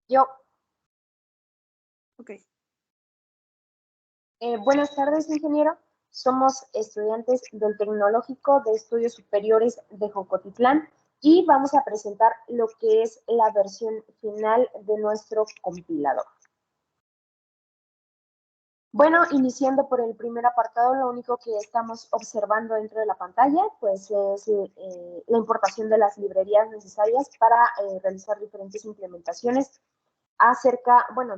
Yo. Ok. Buenas tardes, ingeniero. Somos estudiantes del Tecnológico de Estudios Superiores de Jocotitlán y vamos a presentar lo que es la versión final de nuestro compilador. Bueno, iniciando por el primer apartado, lo único que estamos observando dentro de la pantalla, pues es la importación de las librerías necesarias para realizar diferentes implementaciones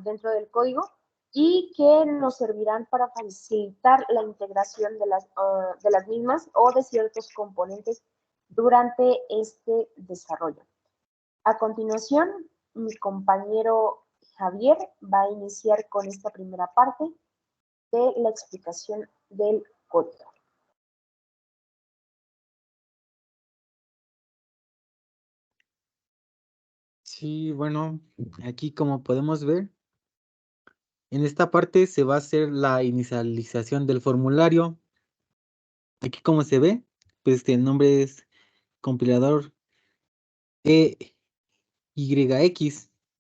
dentro del código y que nos servirán para facilitar la integración de las mismas o de ciertos componentes durante este desarrollo. A continuación, mi compañero Javier va a iniciar con esta primera parte de la explicación del código. Sí, bueno, aquí como podemos ver, en esta parte se va a hacer la inicialización del formulario. Aquí como se ve, pues el nombre es compilador EYX,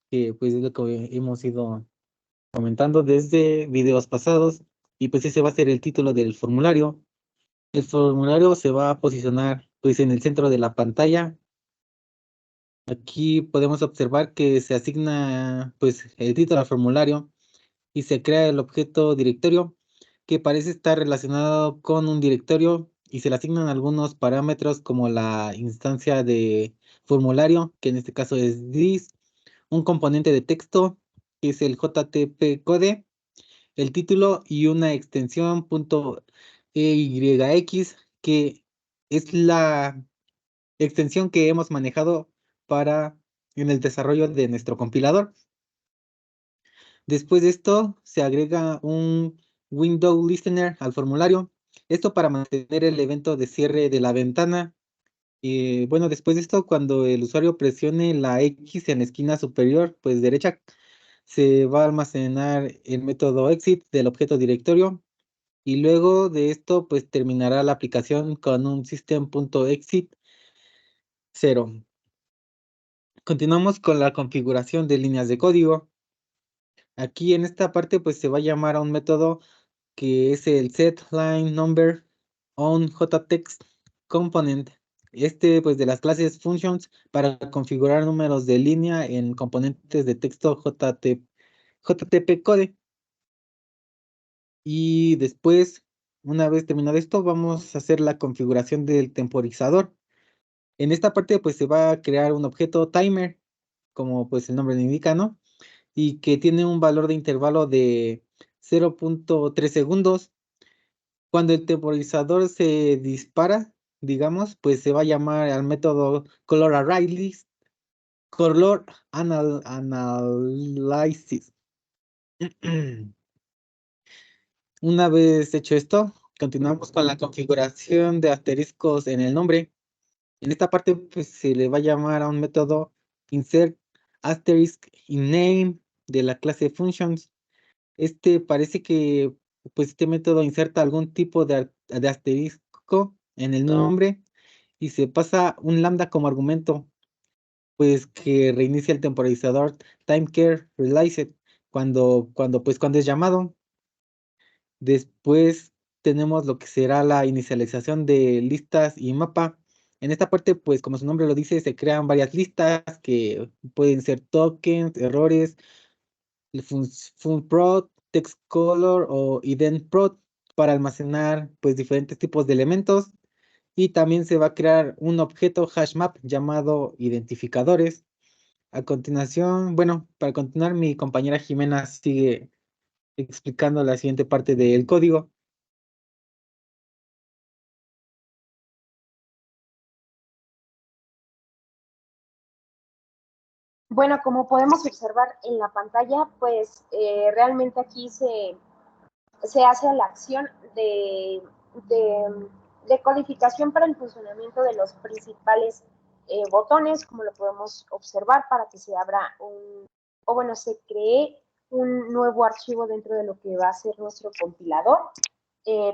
que pues es lo que hemos ido comentando desde videos pasados, y pues ese va a ser el título del formulario. El formulario se va a posicionar pues en el centro de la pantalla. Aquí podemos observar que se asigna pues el título al formulario y se crea el objeto directorio que parece estar relacionado con un directorio y se le asignan algunos parámetros como la instancia de formulario, que en este caso es this, un componente de texto que es el JTP code, el título y una extensión .eyx, que es la extensión que hemos manejado para en el desarrollo de nuestro compilador. Después de esto se agrega un window listener al formulario, esto para mantener el evento de cierre de la ventana. Bueno, después de esto, cuando el usuario presione la X en la esquina superior, pues derecha, se va a almacenar el método exit del objeto directorio y luego de esto, pues terminará la aplicación con un system.exit 0. Continuamos con la configuración de líneas de código. Aquí en esta parte, pues se va a llamar a un método que es el setLineNumber on JText component. Pues de las clases functions para configurar números de línea en componentes de texto JTP code. Y después, una vez terminado esto, vamos a hacer la configuración del temporizador. En esta parte, pues se va a crear un objeto timer, como pues el nombre lo indica, ¿no? Y que tiene un valor de intervalo de 0.3 segundos. Cuando el temporizador se dispara, digamos, pues se va a llamar al método colorArrayList, color analysis. Una vez hecho esto, continuamos con la configuración de asteriscos en el nombre. En esta parte, pues se le va a llamar a un método insert asterisk in name de la clase functions. Parece que pues este método inserta algún tipo de asterisco en el nombre y se pasa un lambda como argumento, pues que reinicia el temporizador timecare realized cuando es llamado. Después tenemos lo que será la inicialización de listas y mapa. En esta parte, pues como su nombre lo dice, se crean varias listas que pueden ser tokens, errores, el funprod, textcolor o identprod para almacenar pues diferentes tipos de elementos, y también se va a crear un objeto hashmap llamado identificadores. A continuación, bueno, para continuar, mi compañera Jimena sigue explicando la siguiente parte del código. Bueno, como podemos observar en la pantalla, pues realmente aquí se hace la acción de codificación para el funcionamiento de los principales botones, como lo podemos observar, para que se abra se cree un nuevo archivo dentro de lo que va a ser nuestro compilador.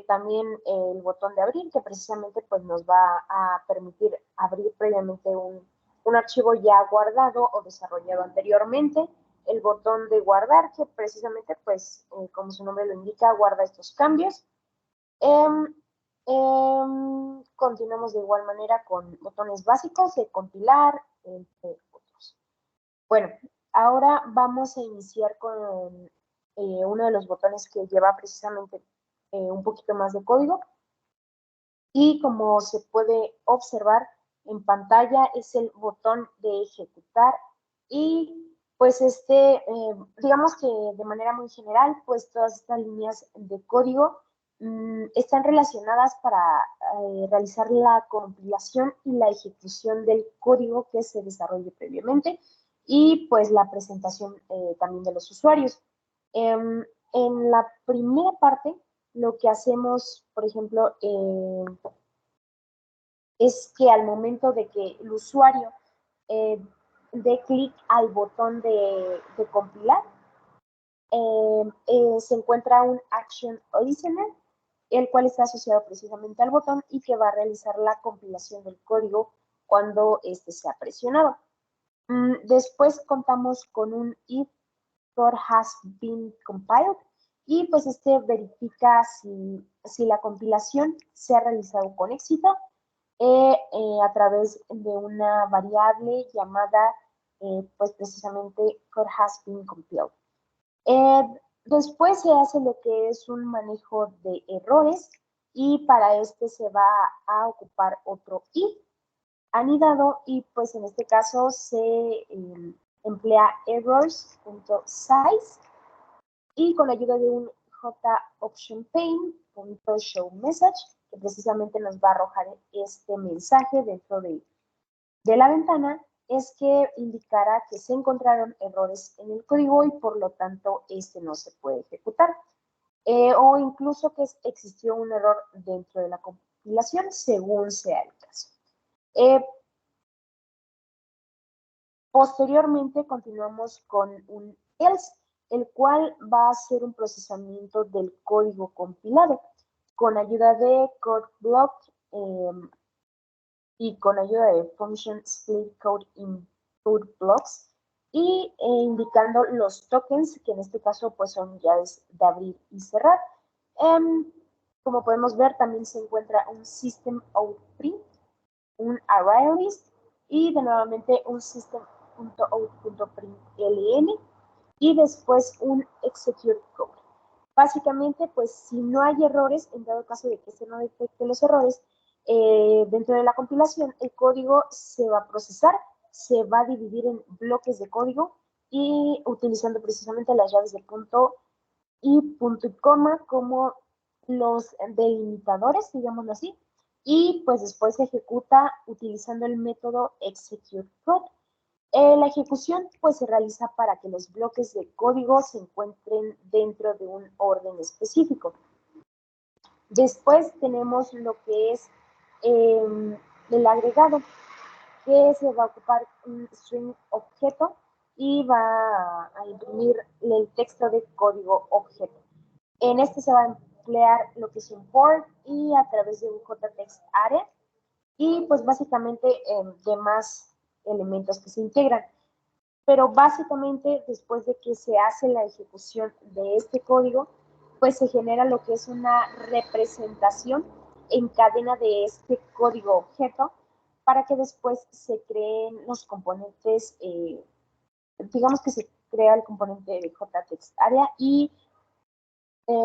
También el botón de abrir, que precisamente pues nos va a permitir abrir previamente un archivo ya guardado o desarrollado anteriormente. el botón de guardar, que precisamente, pues, como su nombre lo indica, guarda estos cambios. Continuamos de igual manera con botones básicos de compilar, entre otros. Bueno, ahora vamos a iniciar con uno de los botones que lleva precisamente un poquito más de código. Y como se puede observar en pantalla, es el botón de ejecutar. Y pues digamos que de manera muy general, pues todas estas líneas de código están relacionadas para realizar la compilación y la ejecución del código que se desarrolle previamente y pues la presentación también de los usuarios. En la primera parte, lo que hacemos, por ejemplo, es que al momento de que el usuario dé clic al botón de compilar, se encuentra un Action Listener, el cual está asociado precisamente al botón y que va a realizar la compilación del código cuando este sea presionado. Después contamos con un if code has been compiled y pues verifica si la compilación se ha realizado con éxito a través de una variable llamada pues precisamente code has been compiled. Después se hace lo que es un manejo de errores y para se va a ocupar otro if anidado y pues en este caso se emplea errors.size y con la ayuda de un jOptionPane.showMessage que precisamente nos va a arrojar este mensaje dentro de la ventana es que indicará que se encontraron errores en el código y por lo tanto no se puede ejecutar. O incluso que existió un error dentro de la compilación según sea el caso. Posteriormente continuamos con un else, el cual va a hacer un procesamiento del código compilado con ayuda de code block y con ayuda de function split code input blocks y indicando los tokens que en este caso pues son llaves de abrir y cerrar. Como podemos ver también se encuentra un system out print, un array list y de nuevamente un system.out.println y después un execute code. Básicamente, pues si no hay errores, en dado caso de que se no detecte los errores, dentro de la compilación el código se va a procesar, se va a dividir en bloques de código y utilizando precisamente las llaves de punto y coma como los delimitadores, digámoslo así, y pues después se ejecuta utilizando el método execute code. La ejecución pues se realiza para que los bloques de código se encuentren dentro de un orden específico. Después tenemos lo que es el agregado, que se va a ocupar un string objeto y va a imprimir el texto de código objeto. En se va a emplear lo que es import y a través de un JText array y pues básicamente demás elementos que se integran. Pero básicamente después de que se hace la ejecución de este código, pues se genera lo que es una representación en cadena de este código objeto para que después se creen los componentes, digamos que se crea el componente de JText Area y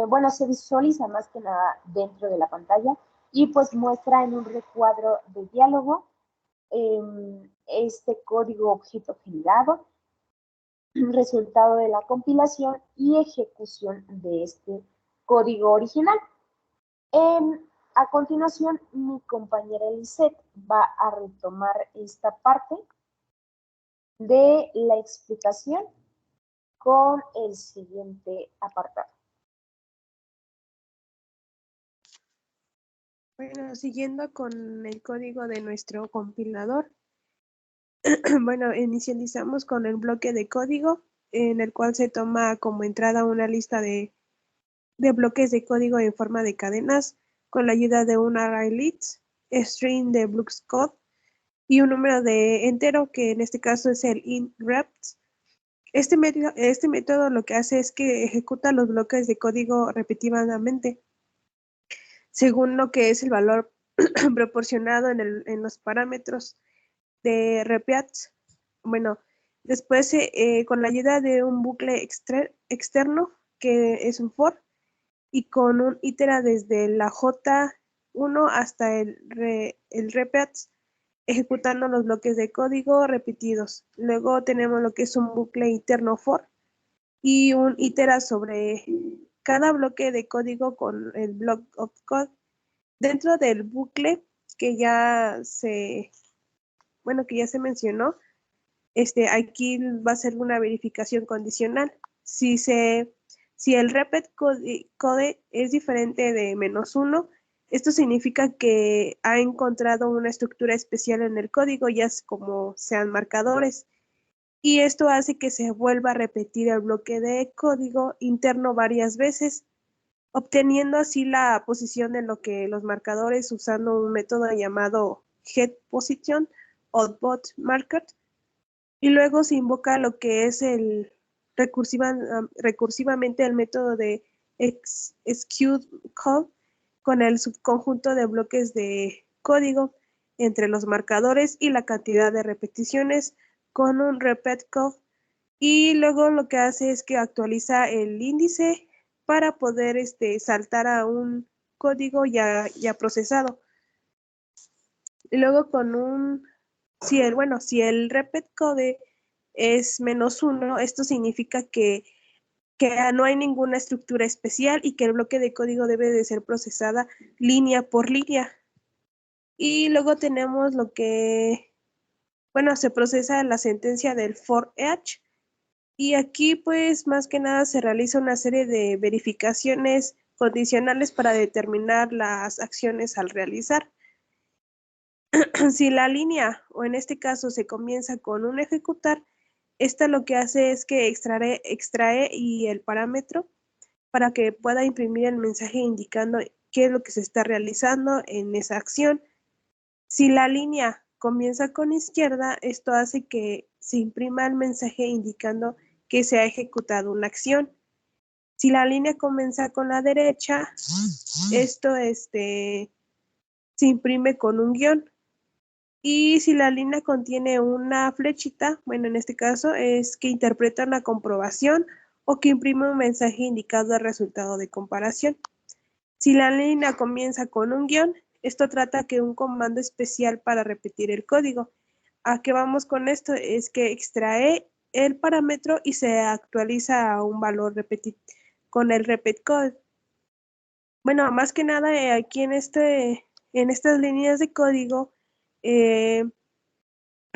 bueno, se visualiza más que nada dentro de la pantalla y pues muestra en un recuadro de diálogo este código objeto generado, resultado de la compilación y ejecución de este código original. A continuación, mi compañera Lisette va a retomar esta parte de la explicación con el siguiente apartado. Bueno, siguiendo con el código de nuestro compilador, bueno, inicializamos con el bloque de código en el cual se toma como entrada una lista de bloques de código en forma de cadenas con la ayuda de un array list, string de blockscode y un número de entero que en este caso es el int reps. Este método lo que hace es que ejecuta los bloques de código repetidamente, según lo que es el valor proporcionado en los parámetros de repeat. Bueno, después con la ayuda de un bucle externo, que es un for, y con un itera desde la J1 hasta el repeat, ejecutando los bloques de código repetidos. Luego tenemos lo que es un bucle interno for y un itera sobre cada bloque de código con el block of code. Dentro del bucle que ya se, que ya se mencionó, aquí va a ser una verificación condicional. Si el repeat code es diferente de -1, esto significa que ha encontrado una estructura especial en el código, ya como sean marcadores, y esto hace que se vuelva a repetir el bloque de código interno varias veces, obteniendo así la posición de lo que los marcadores usando un método llamado getPosition o botMarker, y luego se invoca lo que es recursivamente el método de executeCode con el subconjunto de bloques de código entre los marcadores y la cantidad de repeticiones con un repeatCode, y luego lo que hace es que actualiza el índice para poder saltar a un código ya procesado. Y luego si el repeatCode es -1, esto significa que no hay ninguna estructura especial y que el bloque de código debe de ser procesada línea por línea. Y luego tenemos lo que, se procesa la sentencia del for each, y aquí pues más que nada se realiza una serie de verificaciones condicionales para determinar las acciones al realizar. Si la línea, o en este caso se comienza con un ejecutar, esta lo que hace es que extrae y el parámetro para que pueda imprimir el mensaje indicando qué es lo que se está realizando en esa acción. Si la línea comienza con izquierda, esto hace que se imprima el mensaje indicando que se ha ejecutado una acción. Si la línea comienza con la derecha, esto se imprime con un guión. Y si la línea contiene una flechita, en este caso es que interpreta una comprobación o que imprime un mensaje indicando el resultado de comparación. Si la línea comienza con un guión, esto trata que un comando especial para repetir el código. ¿A qué vamos con esto? Es que extrae el parámetro y se actualiza a un valor con el repeat code. Bueno, más que nada aquí en estas líneas de código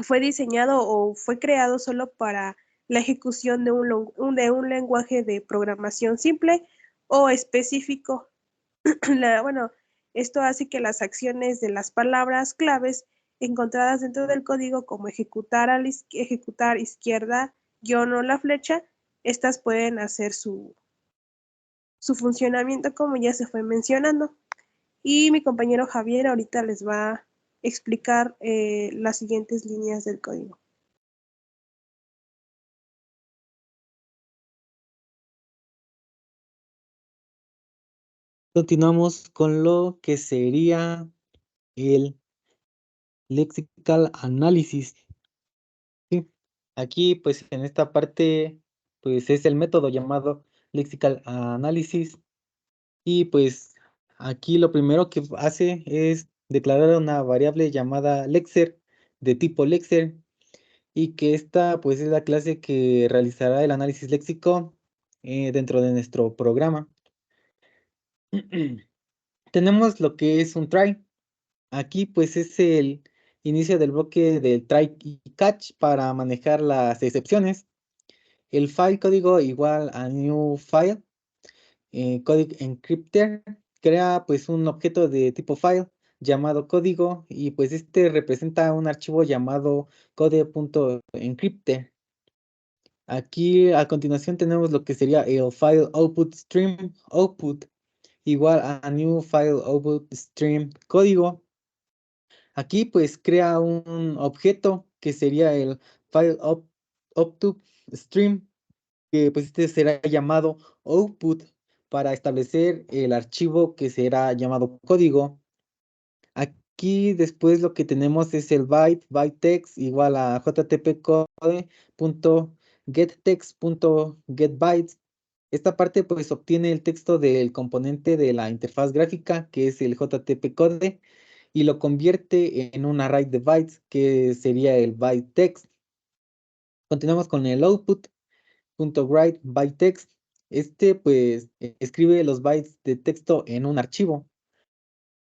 fue diseñado o fue creado solo para la ejecución de un lenguaje de programación simple o específico. Esto hace que las acciones de las palabras claves encontradas dentro del código, como ejecutar izquierda, guión o la flecha, estas pueden hacer su funcionamiento como ya se fue mencionando. Y mi compañero Javier ahorita les va a explicar las siguientes líneas del código. Continuamos con lo que sería el lexical analysis. ¿Sí? Aquí, pues, en esta parte, pues, es el método llamado lexical analysis. Y, pues, aquí lo primero que hace es declarar una variable llamada lexer, de tipo lexer, y que esta, pues, es la clase que realizará el análisis léxico dentro de nuestro programa. Tenemos lo que es un try. Aquí pues es el inicio del bloque del try y catch para manejar las excepciones. El file código igual a new file. Código encrypter crea pues un objeto de tipo file llamado código, y pues este representa un archivo llamado code.encrypter. Aquí a continuación tenemos lo que sería el file output stream output igual a new file output stream código. Aquí pues crea un objeto que sería el file up to stream, que pues este será llamado output para establecer el archivo que será llamado código. Aquí después lo que tenemos es el bytetext igual a http://gettext.getbytes. Esta parte pues obtiene el texto del componente de la interfaz gráfica, que es el HTTP code, y lo convierte en un array de bytes, que sería el bytetext. Continuamos con el output.write bytetext. Este pues escribe los bytes de texto en un archivo.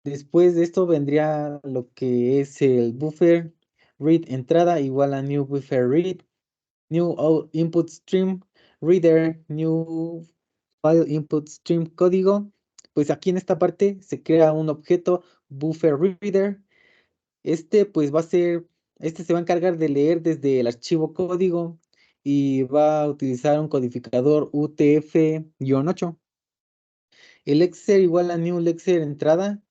Después de esto vendría lo que es el buffer read entrada igual a new buffer read, new input stream reader, new file input stream código. Pues aquí en esta parte se crea un objeto buffer reader. Este pues este se va a encargar de leer desde el archivo código y va a utilizar un codificador UTF-8. El lexer igual a new lexer entrada,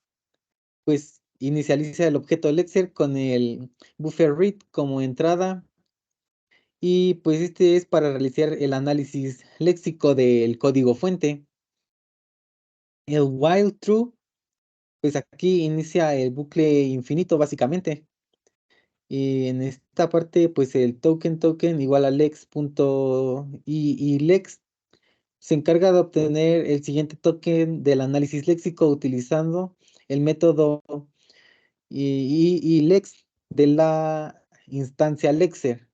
pues inicializa el objeto lexer con el buffer read como entrada, y pues este es para realizar el análisis léxico del código fuente. El while true, pues aquí inicia el bucle infinito básicamente. Y en esta parte, pues el token igual a lex.y lex se encarga de obtener el siguiente token del análisis léxico utilizando el método y lex de la instancia lexer.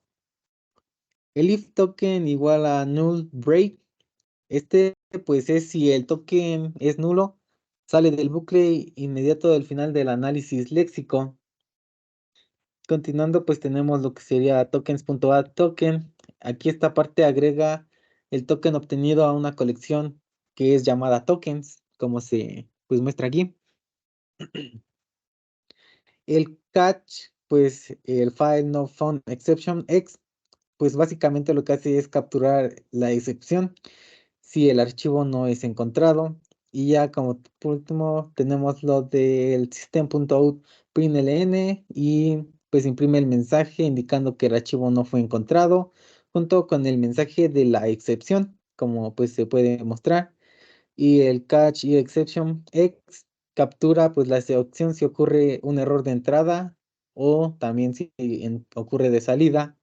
El if token igual a null break. Este pues es si el token es nulo, sale del bucle inmediato del final del análisis léxico. Continuando, pues tenemos lo que sería tokens.add token. Aquí esta parte agrega el token obtenido a una colección que es llamada tokens, como se pues muestra aquí. El catch, pues el file no found exception X, pues básicamente lo que hace es capturar la excepción si el archivo no es encontrado. Y ya como por último tenemos lo del system.out println, y pues imprime el mensaje indicando que el archivo no fue encontrado, junto con el mensaje de la excepción, como pues se puede mostrar. Y el catch y exception X captura pues la excepción si ocurre un error de entrada o también si ocurre de salida.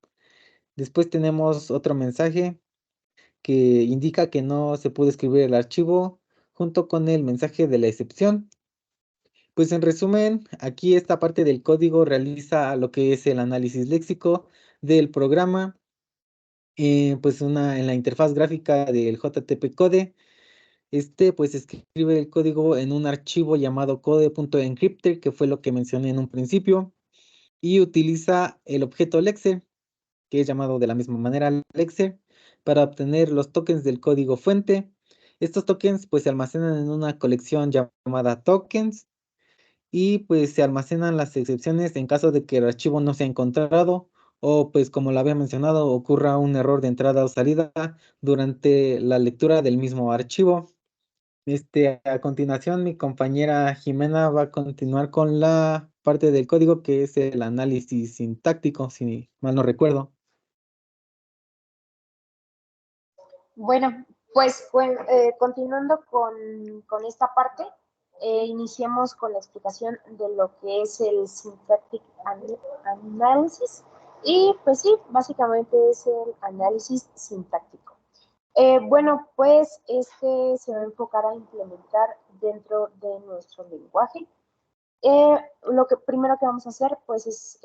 Después tenemos otro mensaje que indica que no se pudo escribir el archivo junto con el mensaje de la excepción. Pues en resumen, aquí esta parte del código realiza lo que es el análisis léxico del programa, pues en la interfaz gráfica del HTTP code. Este pues escribe el código en un archivo llamado code.encrypter, que fue lo que mencioné en un principio, y utiliza el objeto lexer, que es llamado de la misma manera lexer, para obtener los tokens del código fuente. Estos tokens pues se almacenan en una colección llamada tokens, y pues se almacenan las excepciones en caso de que el archivo no sea encontrado, o pues como lo había mencionado, ocurra un error de entrada o salida durante la lectura del mismo archivo. A continuación, mi compañera Jimena va a continuar con la parte del código que es el análisis sintáctico, si mal no recuerdo. Bueno, continuando con esta parte, iniciemos con la explicación de lo que es el Syntactic Analysis. Y pues sí, básicamente es el análisis sintáctico. Bueno, pues este se va a enfocar a implementar dentro de nuestro lenguaje. Lo que primero que vamos a hacer, pues es,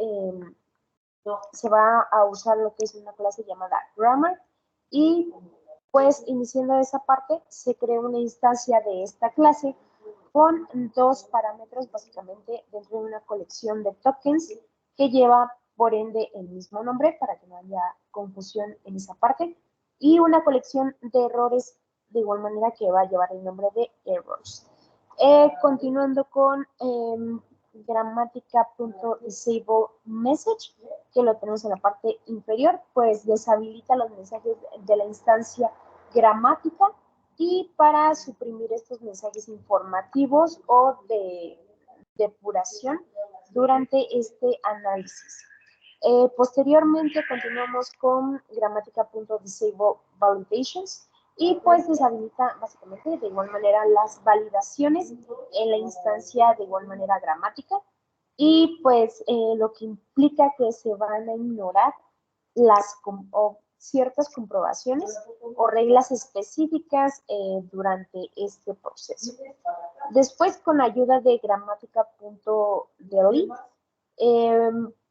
se va a usar lo que es una clase llamada Grammar, y pues iniciando esa parte se crea una instancia de esta clase con dos parámetros básicamente dentro de una colección de tokens que lleva por ende el mismo nombre para que no haya confusión en esa parte, y una colección de errores de igual manera que va a llevar el nombre de errors. Continuando con gramática.disable message, que lo tenemos en la parte inferior, pues deshabilita los mensajes de la instancia gramática, y para suprimir estos mensajes informativos o de depuración durante este análisis. Posteriormente continuamos con gramática.disable validations y pues deshabilita básicamente de igual manera las validaciones en la instancia de igual manera gramática y pues lo que implica que se van a ignorar ciertas comprobaciones o reglas específicas durante este proceso. Después, con ayuda de gramática.delete,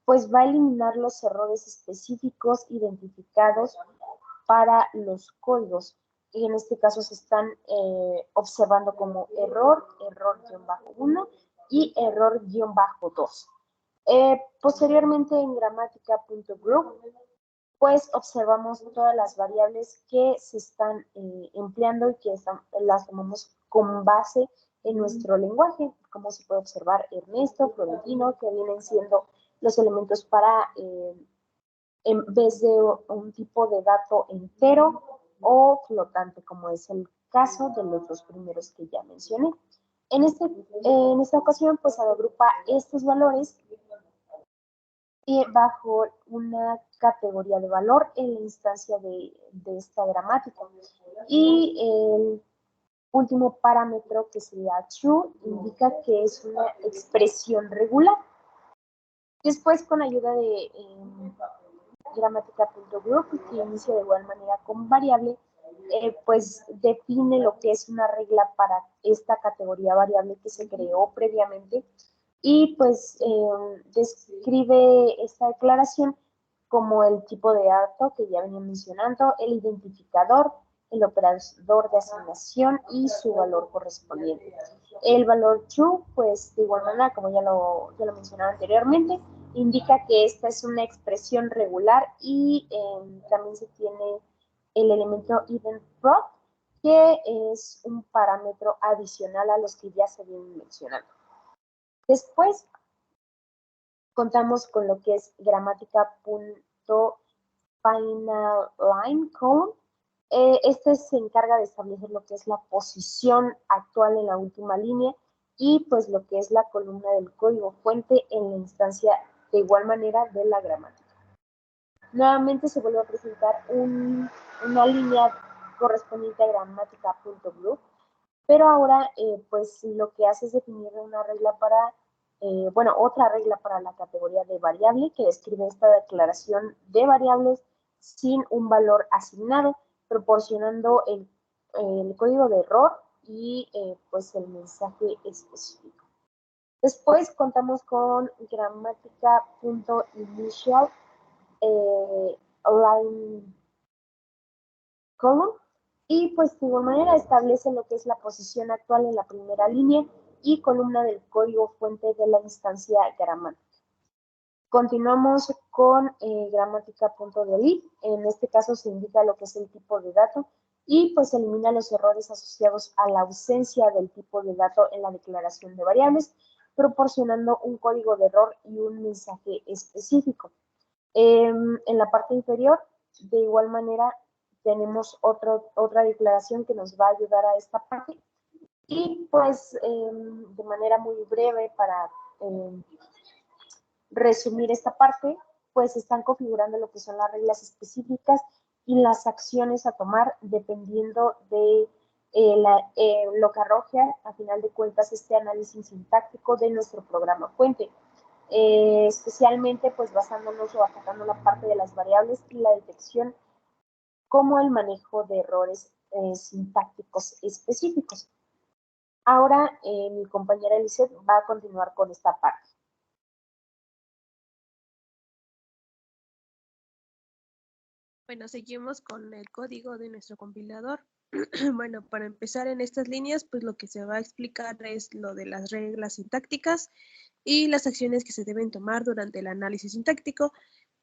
pues va a eliminar los errores específicos identificados para los códigos. Y en este caso se están observando como error, error-1 y error-2. Posteriormente en gramática.group, pues observamos todas las variables que se están empleando y que las tomamos con base en nuestro lenguaje, como se puede observar Ernesto, Florentino, que vienen siendo los elementos para, en vez de un tipo de dato entero o flotante, como es el caso de los dos primeros que ya mencioné. En esta ocasión, pues agrupa estos valores bajo una categoría de valor en la instancia de esta gramática. Y el último parámetro, que sería true, indica que es una expresión regular. Después, con ayuda de gramática.group, que inicia de igual manera con variable, pues define lo que es una regla para esta categoría variable que se creó previamente y pues describe esta declaración como el tipo de dato que ya venía mencionando, el identificador, el operador de asignación y su valor correspondiente. El valor true, pues de igual manera, como ya lo mencionaba anteriormente, indica que esta es una expresión regular y también se tiene el elemento event-prop, que es un parámetro adicional a los que ya se vienen mencionando. Después contamos con lo que es gramática.finalLineColumn. Este se encarga de establecer lo que es la posición actual en la última línea y pues lo que es la columna del código fuente en la instancia de igual manera de la gramática. Nuevamente se vuelve a presentar una línea correspondiente a gramática.group, pero ahora pues lo que hace es definir una regla para, otra regla para la categoría de variable que describe esta declaración de variables sin un valor asignado, proporcionando el código de error y pues el mensaje específico. Después contamos con gramática.initial line column y pues de igual manera establece lo que es la posición actual en la primera línea y columna del código fuente de la instancia gramática. Continuamos con gramática.delete. En este caso se indica lo que es el tipo de dato y pues elimina los errores asociados a la ausencia del tipo de dato en la declaración de variables, proporcionando un código de error y un mensaje específico. En la parte inferior, de igual manera, tenemos otra declaración que nos va a ayudar a esta parte. Y pues de manera muy breve para resumir esta parte, pues están configurando lo que son las reglas específicas y las acciones a tomar dependiendo de lo que arroje a final de cuentas este análisis sintáctico de nuestro programa fuente. Especialmente pues basándonos o atacando la parte de las variables y la detección como el manejo de errores sintácticos específicos. Ahora mi compañera Eliseth va a continuar con esta parte. Bueno, seguimos con el código de nuestro compilador. Bueno, para empezar en estas líneas, pues lo que se va a explicar es lo de las reglas sintácticas y las acciones que se deben tomar durante el análisis sintáctico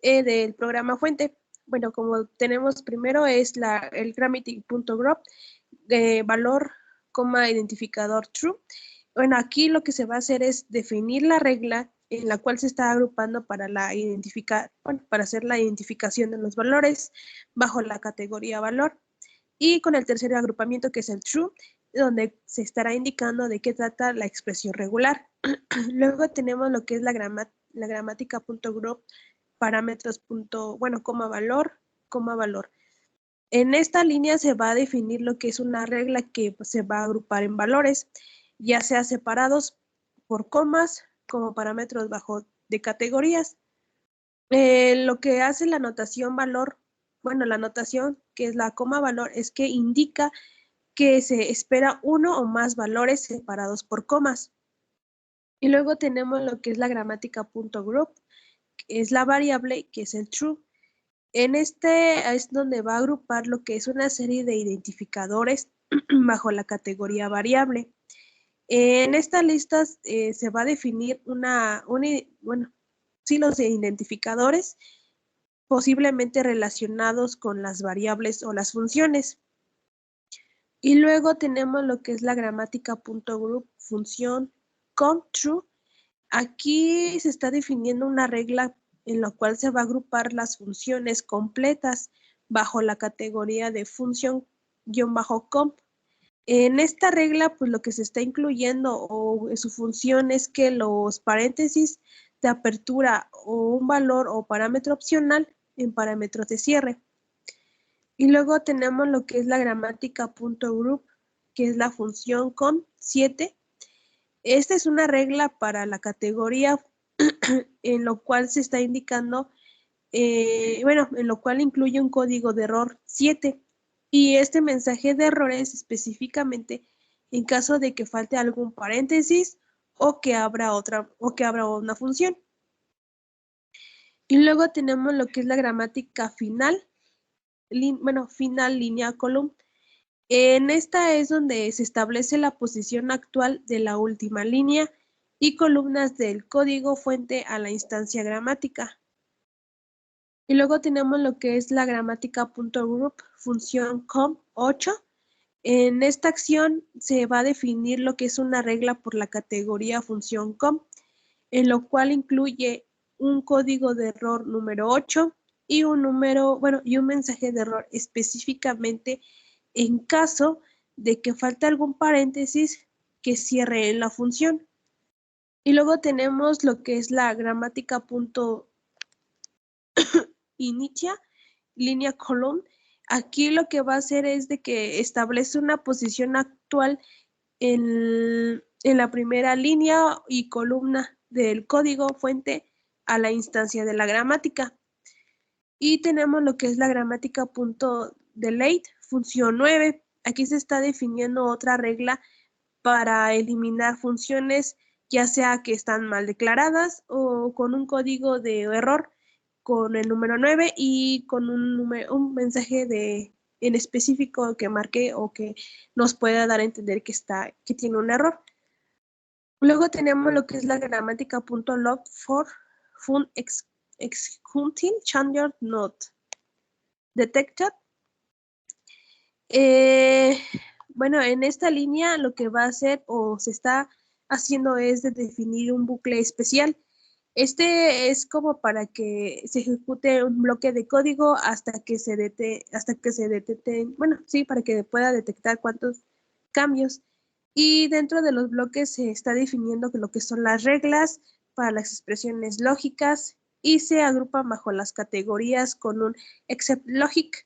del programa fuente. Bueno, como tenemos primero es el grammatic.grep, valor, identificador true. Bueno, aquí lo que se va a hacer es definir la regla en la cual se está agrupando para hacer la identificación de los valores bajo la categoría valor. Y con el tercer agrupamiento, que es el true, donde se estará indicando de qué trata la expresión regular. Luego tenemos lo que es la gramática.grep parámetros coma valor, coma valor. En esta línea se va a definir lo que es una regla que se va a agrupar en valores, ya sea separados por comas como parámetros bajo de categorías. Lo que hace la notación valor, la notación que es la coma valor, es que indica que se espera uno o más valores separados por comas. Y luego tenemos lo que es la gramática .group, que es la variable, que es el true. En este es donde va a agrupar lo que es una serie de identificadores bajo la categoría variable. En esta lista se va a definir los identificadores posiblemente relacionados con las variables o las funciones. Y luego tenemos lo que es la gramática .group función com true. Aquí se está definiendo una regla en la cual se va a agrupar las funciones completas bajo la categoría de función-com. En esta regla, pues lo que se está incluyendo o su función es que los paréntesis de apertura o un valor o parámetro opcional en parámetros de cierre. Y luego tenemos lo que es la gramática .group, que es la función com7. Esta es una regla para la categoría en lo cual se está indicando, en lo cual incluye un código de error 7. Y este mensaje de error es específicamente en caso de que falte algún paréntesis o que abra una función. Y luego tenemos lo que es la gramática final, final línea column. En esta es donde se establece la posición actual de la última línea y columnas del código fuente a la instancia gramática. Y luego tenemos lo que es la gramática .group función com8. En esta acción se va a definir lo que es una regla por la categoría función com, en lo cual incluye un código de error número 8 y un mensaje de error específicamente en caso de que falte algún paréntesis que cierre en la función. Y luego tenemos lo que es la gramática inicia, línea column. Aquí lo que va a hacer es de que establece una posición actual en la primera línea y columna del código fuente a la instancia de la gramática. Y tenemos lo que es la gramática .delete, función 9. Aquí se está definiendo otra regla para eliminar funciones, ya sea que están mal declaradas o con un código de error con el número 9 y con un mensaje en específico que marque o que nos pueda dar a entender que tiene un error. Luego tenemos lo que es la gramática .log for fun executing change not detected. En esta línea lo que va a hacer o se está haciendo es de definir un bucle especial. Este es como para que se ejecute un bloque de código hasta que se detecten, para que pueda detectar cuántos cambios. Y dentro de los bloques se está definiendo lo que son las reglas para las expresiones lógicas y se agrupan bajo las categorías con un except logic.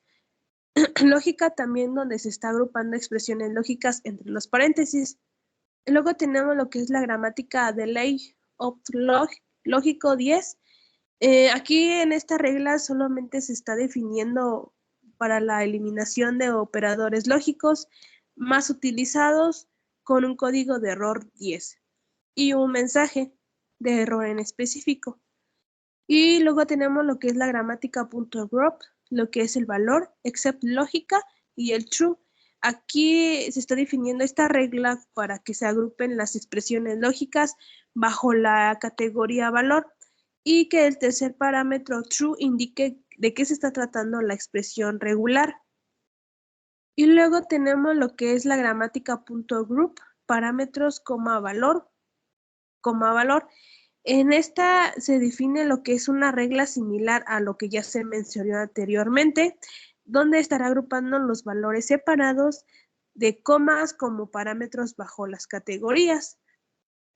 Lógica también donde se está agrupando expresiones lógicas entre los paréntesis. Y luego tenemos lo que es la gramática de ley lógico 10. Aquí en esta regla solamente se está definiendo para la eliminación de operadores lógicos más utilizados con un código de error 10 y un mensaje de error en específico. Y luego tenemos lo que es la gramática .group, lo que es el valor, except lógica y el true. Aquí se está definiendo esta regla para que se agrupen las expresiones lógicas bajo la categoría valor y que el tercer parámetro true indique de qué se está tratando la expresión regular. Y luego tenemos lo que es la gramática .group, parámetros, valor. En esta se define lo que es una regla similar a lo que ya se mencionó anteriormente, donde estará agrupando los valores separados de comas como parámetros bajo las categorías.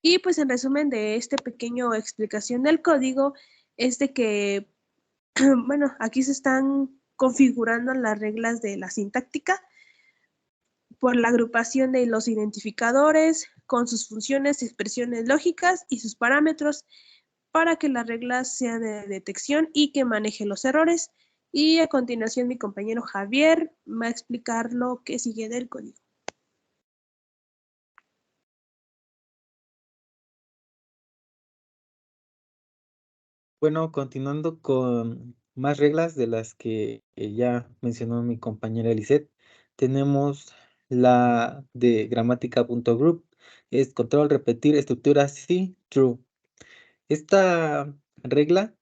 Y pues en resumen de esta pequeña explicación del código es de que Bueno, aquí se están configurando las reglas de la sintáctica por la agrupación de los identificadores con sus funciones, expresiones lógicas y sus parámetros para que las reglas sean de detección y que maneje los errores. Y a continuación mi compañero Javier va a explicar lo que sigue del código. Bueno, continuando con más reglas de las que ya mencionó mi compañera Lisette, tenemos la de gramática.group, es control, repetir, estructura, sí, true. Esta regla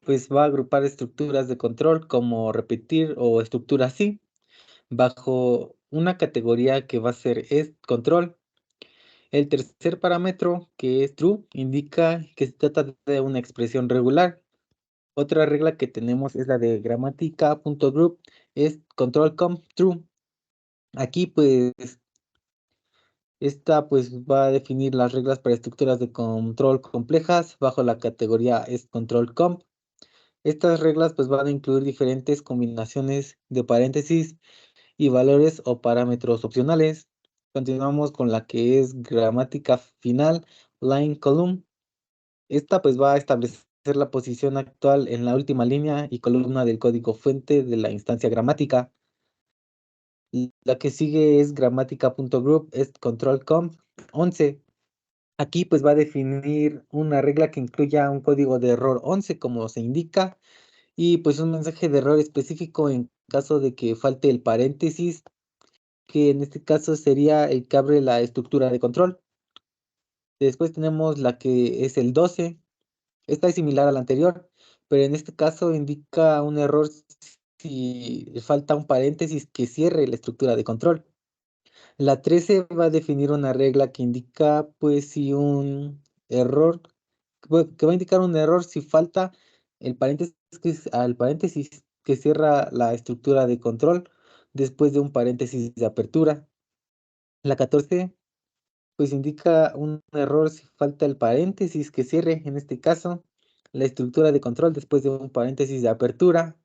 pues va a agrupar estructuras de control como repetir o estructura sí bajo una categoría que va a ser es control. El tercer parámetro, que es true, indica que se trata de una expresión regular. Otra regla que tenemos es la de gramática.group, es control com true. Aquí pues esta pues va a definir las reglas para estructuras de control complejas bajo la categoría es control comp. Estas reglas pues van a incluir diferentes combinaciones de paréntesis y valores o parámetros opcionales. Continuamos con la que es gramática final, line column. Esta pues va a establecer la posición actual en la última línea y columna del código fuente de la instancia gramática. La que sigue es gramática.group, es control comp 11. Aquí pues va a definir una regla que incluya un código de error 11 como se indica y pues un mensaje de error específico en caso de que falte el paréntesis, que en este caso sería el que abre la estructura de control. Después tenemos la que es el 12. Esta es similar a la anterior, pero en este caso indica un error si falta un paréntesis que cierre la estructura de control. La 13 va a definir una regla que indica, pues, si un error, que va a indicar un error si falta el paréntesis, al paréntesis que cierra la estructura de control después de un paréntesis de apertura. La 14 pues indica un error si falta el paréntesis que cierre, en este caso, la estructura de control después de un paréntesis de apertura.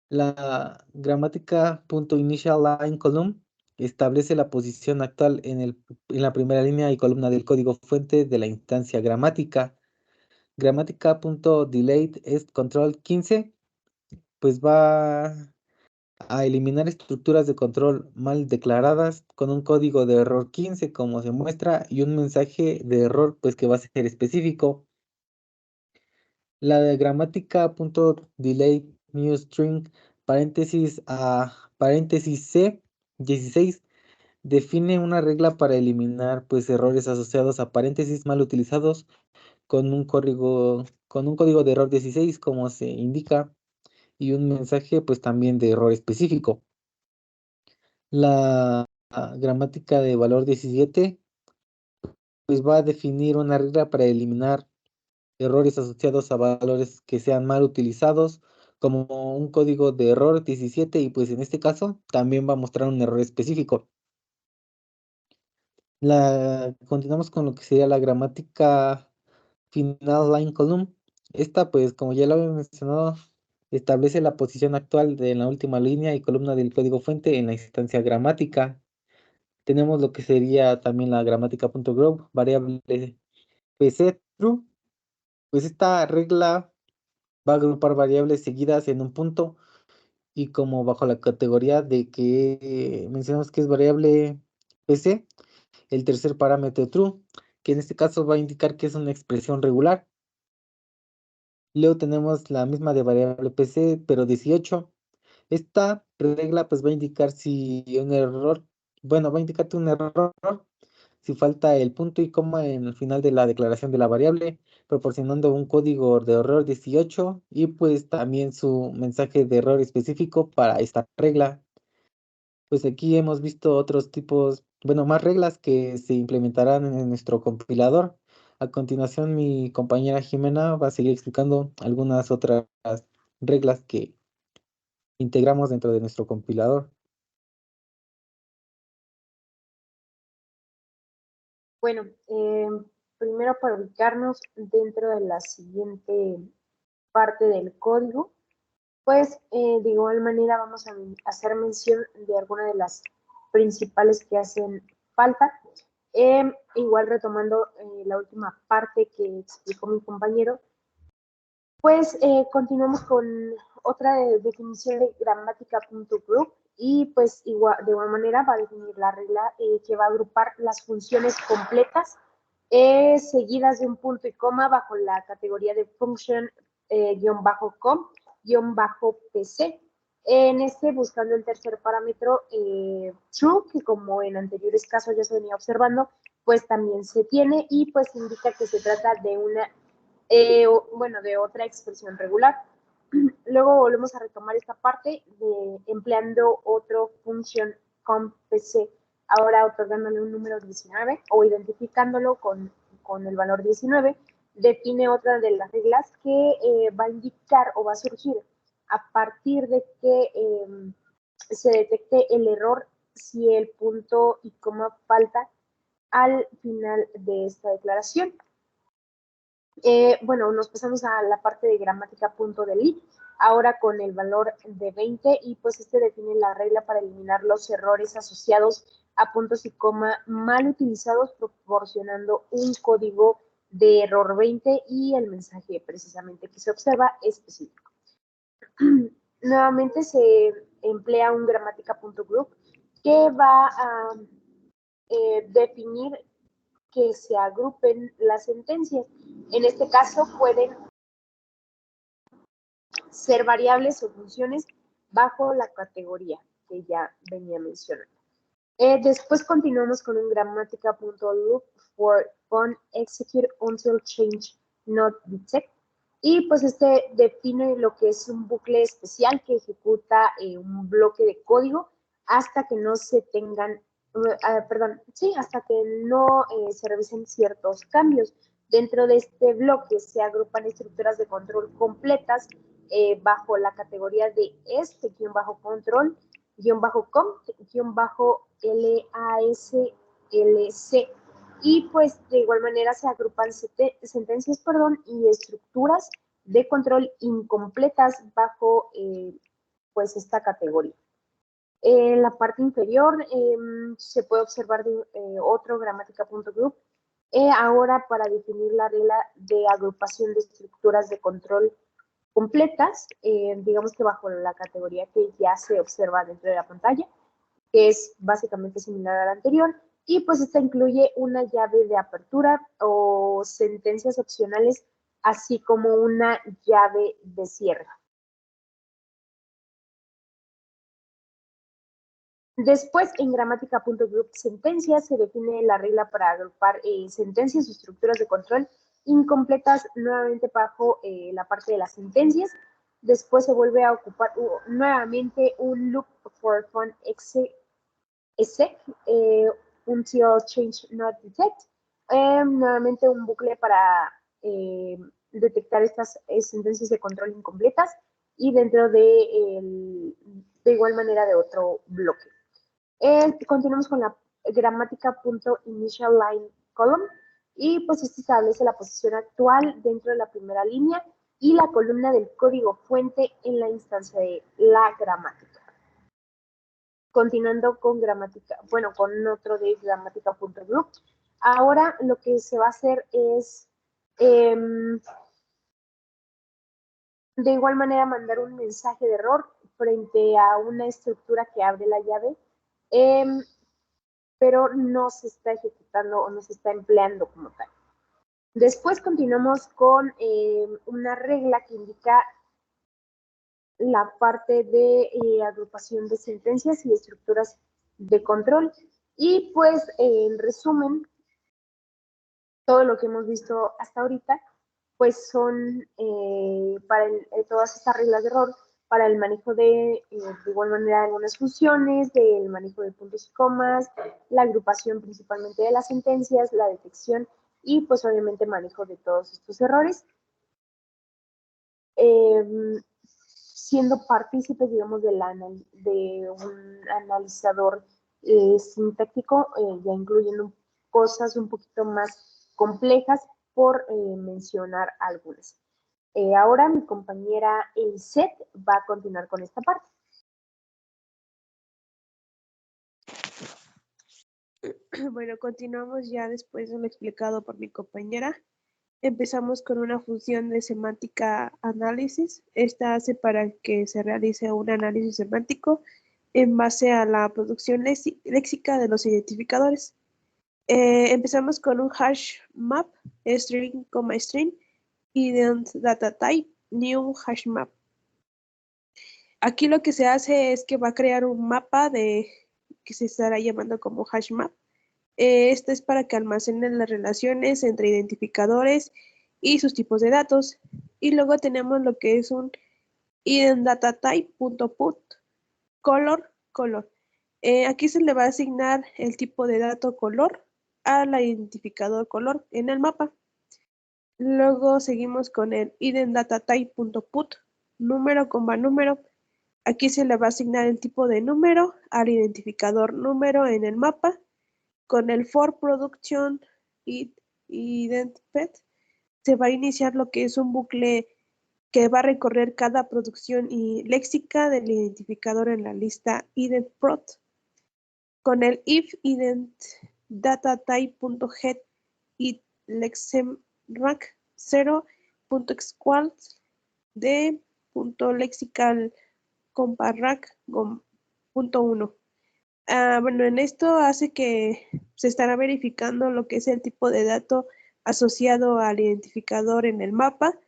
La gramática.initialLineColumn establece la posición actual en la primera línea y columna del código fuente de la instancia gramática. Gramática.delete es control 15, pues va a eliminar estructuras de control mal declaradas con un código de error 15 como se muestra y un mensaje de error pues que va a ser específico. La de gramática.delete new string paréntesis a paréntesis C 16 define una regla para eliminar pues errores asociados a paréntesis mal utilizados con un código de error 16 como se indica y un mensaje pues también de error específico. La gramática de valor 17 pues va a definir una regla para eliminar errores asociados a valores que sean mal utilizados como un código de error 17 y pues en este caso también va a mostrar un error específico. Continuamos con lo que sería la gramática final line column. Esta pues como ya lo había mencionado establece la posición actual de la última línea y columna del código fuente en la instancia gramática. Tenemos lo que sería también la gramática.group, variable pc true. Pues esta regla va a agrupar variables seguidas en un punto y como bajo la categoría de que mencionamos que es variable pc, el tercer parámetro true, que en este caso va a indicar que es una expresión regular. Luego tenemos la misma de variable pc, pero 18. Esta regla pues va a indicar si un error, bueno, va a indicarte un error si falta el punto y coma en el final de la declaración de la variable, proporcionando un código de error 18 y pues también su mensaje de error específico para esta regla. Pues aquí hemos visto otros tipos, bueno, más reglas que se implementarán en nuestro compilador. A continuación, mi compañera Jimena va a seguir explicando algunas otras reglas que integramos dentro de nuestro compilador. Bueno, primero para ubicarnos dentro de la siguiente parte del código, pues de igual manera vamos a hacer mención de algunas de las principales que hacen falta. Igual retomando la última parte que explicó mi compañero, pues continuamos con otra definición de gramática.group y pues de igual manera va a definir la regla que va a agrupar las funciones completas seguidas de un punto y coma bajo la categoría de function-com-pc. En este, buscando el tercer parámetro true, que como en anteriores casos ya se venía observando, pues también se tiene y pues indica que se trata de una, de otra expresión regular. Luego volvemos a retomar esta parte empleando otro function com-pc, ahora otorgándole un número 19 o identificándolo con el valor 19, define otra de las reglas que va a indicar o va a surgir a partir de que se detecte el error si el punto y coma falta al final de esta declaración. Bueno, nos pasamos a la parte de gramática.delete, ahora con el valor de 20 y pues este define la regla para eliminar los errores asociados a puntos y coma mal utilizados, proporcionando un código de error 20 y el mensaje precisamente que se observa específico. Nuevamente se emplea un gramática.group que va a definir que se agrupen las sentencias. En este caso pueden ser variables o funciones bajo la categoría que ya venía mencionando. Después continuamos con un gramática.loop for on execute until change not detect. Y pues este define lo que es un bucle especial que ejecuta un bloque de código hasta que no se tengan, hasta que no se revisen ciertos cambios. Dentro de este bloque se agrupan estructuras de control completas bajo la categoría de este-control -LASLC. Y pues de igual manera se agrupan sentencias y estructuras de control incompletas bajo pues esta categoría. En la parte inferior se puede observar otro gramática.group, ahora para definir la regla de agrupación de estructuras de control completas, digamos que bajo la categoría que ya se observa dentro de la pantalla, que es básicamente similar a la anterior, y pues esta incluye una llave de apertura o sentencias opcionales, así como una llave de cierre. Después, en gramática.group sentencias se define la regla para agrupar sentencias o estructuras de control incompletas nuevamente bajo la parte de las sentencias. Después se vuelve a ocupar nuevamente un loop for fun exec until change not detect. Nuevamente un bucle para detectar estas sentencias de control incompletas y dentro de igual manera de otro bloque. Continuamos con la gramática.initialLineColumn y pues este establece la posición actual dentro de la primera línea y la columna del código fuente en la instancia de la gramática. Continuando con con otro de gramática.group. Ahora lo que se va a hacer es de igual manera mandar un mensaje de error frente a una estructura que abre la llave, pero no se está ejecutando o no se está empleando como tal. Después continuamos con una regla que indica la parte de agrupación de sentencias y estructuras de control. Y pues en resumen, todo lo que hemos visto hasta ahorita, pues son para todas estas reglas de error, para el manejo de igual manera algunas funciones, del manejo de puntos y comas, la agrupación principalmente de las sentencias, la detección y pues obviamente manejo de todos estos errores. Siendo partícipes, digamos, de un analizador sintáctico, ya incluyendo cosas un poquito más complejas por mencionar algunas. Ahora mi compañera Eliseth va a continuar con esta parte. Bueno, continuamos ya después de lo explicado por mi compañera. Empezamos con una función de semántica análisis. Esta hace para que se realice un análisis semántico en base a la producción léxica de los identificadores. Empezamos con un hash map, string, string, ident data type, new hash map. Aquí lo que se hace es que va a crear un mapa que se estará llamando como hash map. Esto es para que almacenen las relaciones entre identificadores y sus tipos de datos. Y luego tenemos lo que es un identDataType.put color. Aquí se le va a asignar el tipo de dato color al identificador color en el mapa. Luego seguimos con el identDataType.put número, número. Aquí se le va a asignar el tipo de número al identificador número en el mapa. Con el for production identPet se va a iniciar lo que es un bucle que va a recorrer cada producción y léxica del identificador en la lista identprod. Con el if identDataType.get idlexemrank 0.sql d.lexical comparrack.1. Bueno, en esto hace que se estará verificando lo que es el tipo de dato asociado al identificador en el mapa,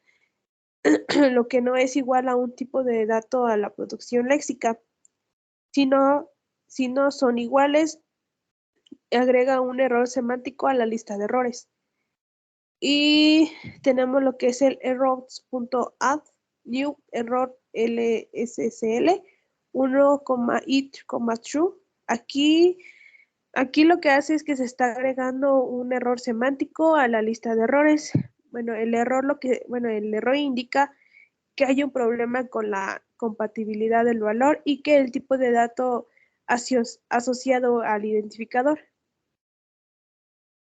lo que no es igual a un tipo de dato a la producción léxica. Si no son iguales, agrega un error semántico a la lista de errores. Y tenemos lo que es el errors.add new error lssl 1,it,true. Aquí lo que hace es que se está agregando un error semántico a la lista de errores. Bueno, el error indica que hay un problema con la compatibilidad del valor y que el tipo de dato asociado al identificador.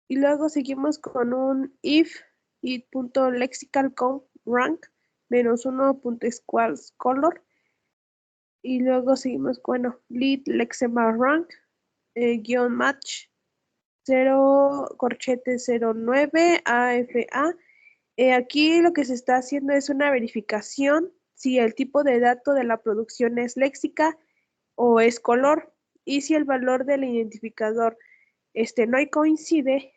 Y luego seguimos con un if it.lexicalCountRank -1.squareColor. Y luego seguimos con lead lexemarrank -match 0,09 AFA. Aquí lo que se está haciendo es una verificación si el tipo de dato de la producción es léxica o es color, y si el valor del identificador no coincide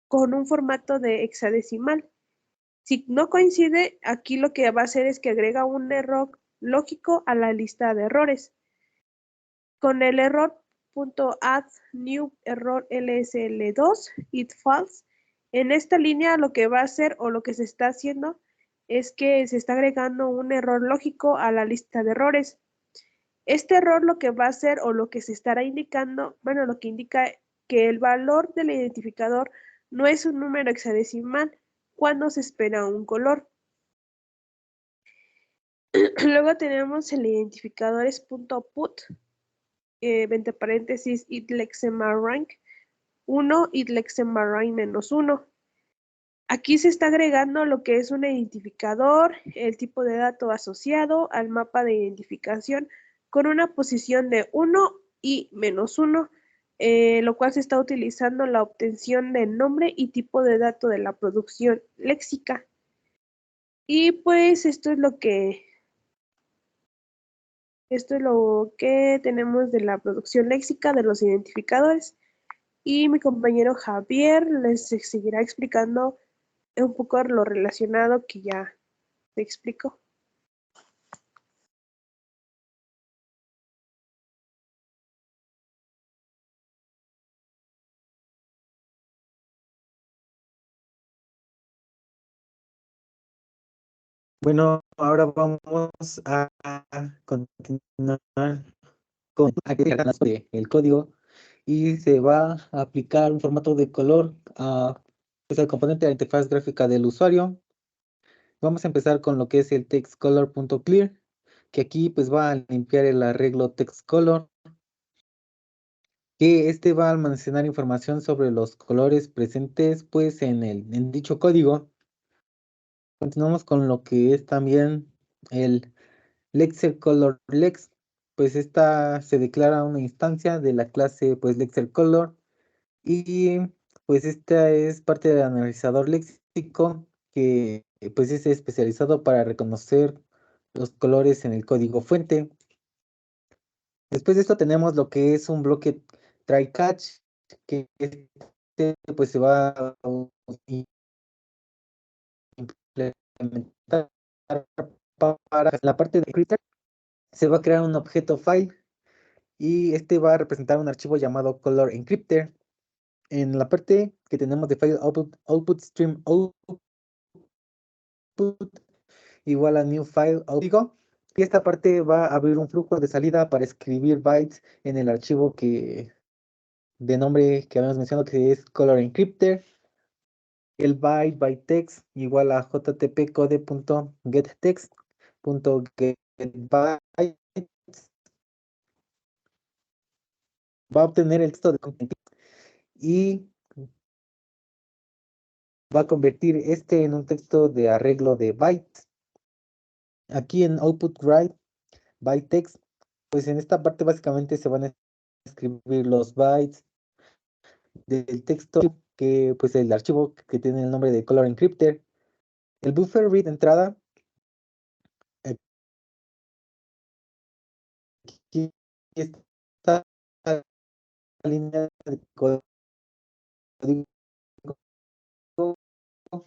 con un formato de hexadecimal. Si no coincide, aquí lo que va a hacer es que agrega un error lógico a la lista de errores. Con el error.add new error lsl2 it false. En esta línea lo que va a hacer o lo que se está haciendo es que se está agregando un error lógico a la lista de errores. Este error lo que va a hacer o lo que se estará indicando, bueno, lo que indica que el valor del identificador no es un número hexadecimal cuando se espera un color. Luego tenemos el identificador es .put, entre paréntesis, idlexemarrank 1, idlexemarrank -1. Aquí se está agregando lo que es un identificador, el tipo de dato asociado al mapa de identificación con una posición de 1 y -1, lo cual se está utilizando la obtención del nombre y tipo de dato de la producción léxica. Y pues esto es lo que tenemos de la producción léxica de los identificadores. Y mi compañero Javier les seguirá explicando un poco lo relacionado que ya te explico. Bueno, ahora vamos a continuar con el código y se va a aplicar un formato de color pues al componente de la interfaz gráfica del usuario. Vamos a empezar con lo que es el textcolor.clear, que aquí pues va a limpiar el arreglo textcolor, que este va a almacenar información sobre los colores presentes pues en dicho código. continuamos con lo que es también el Lexer Color Lex. Pues esta se declara una instancia de la clase pues Lexer Color y pues esta es parte del analizador léxico que pues es especializado para reconocer los colores en el código fuente. Después de esto tenemos lo que es un bloque try catch, que este pues se va a implementar para la parte de Critter. Se va a crear un objeto file y este va a representar un archivo llamado color encrypter. En la parte que tenemos de file output stream output igual a new file output, y esta parte va a abrir un flujo de salida para escribir bytes en el archivo que de nombre que habíamos mencionado, que es color encrypter. El byte text igual a http code.getText.getBytes va a obtener el texto de contenido y va a convertir este en un texto de arreglo de bytes. Aquí en output write byte text, pues en esta parte básicamente se van a escribir los bytes del texto, que pues el archivo que tiene el nombre de color encrypter. El buffer read entrada, aquí está la línea de código,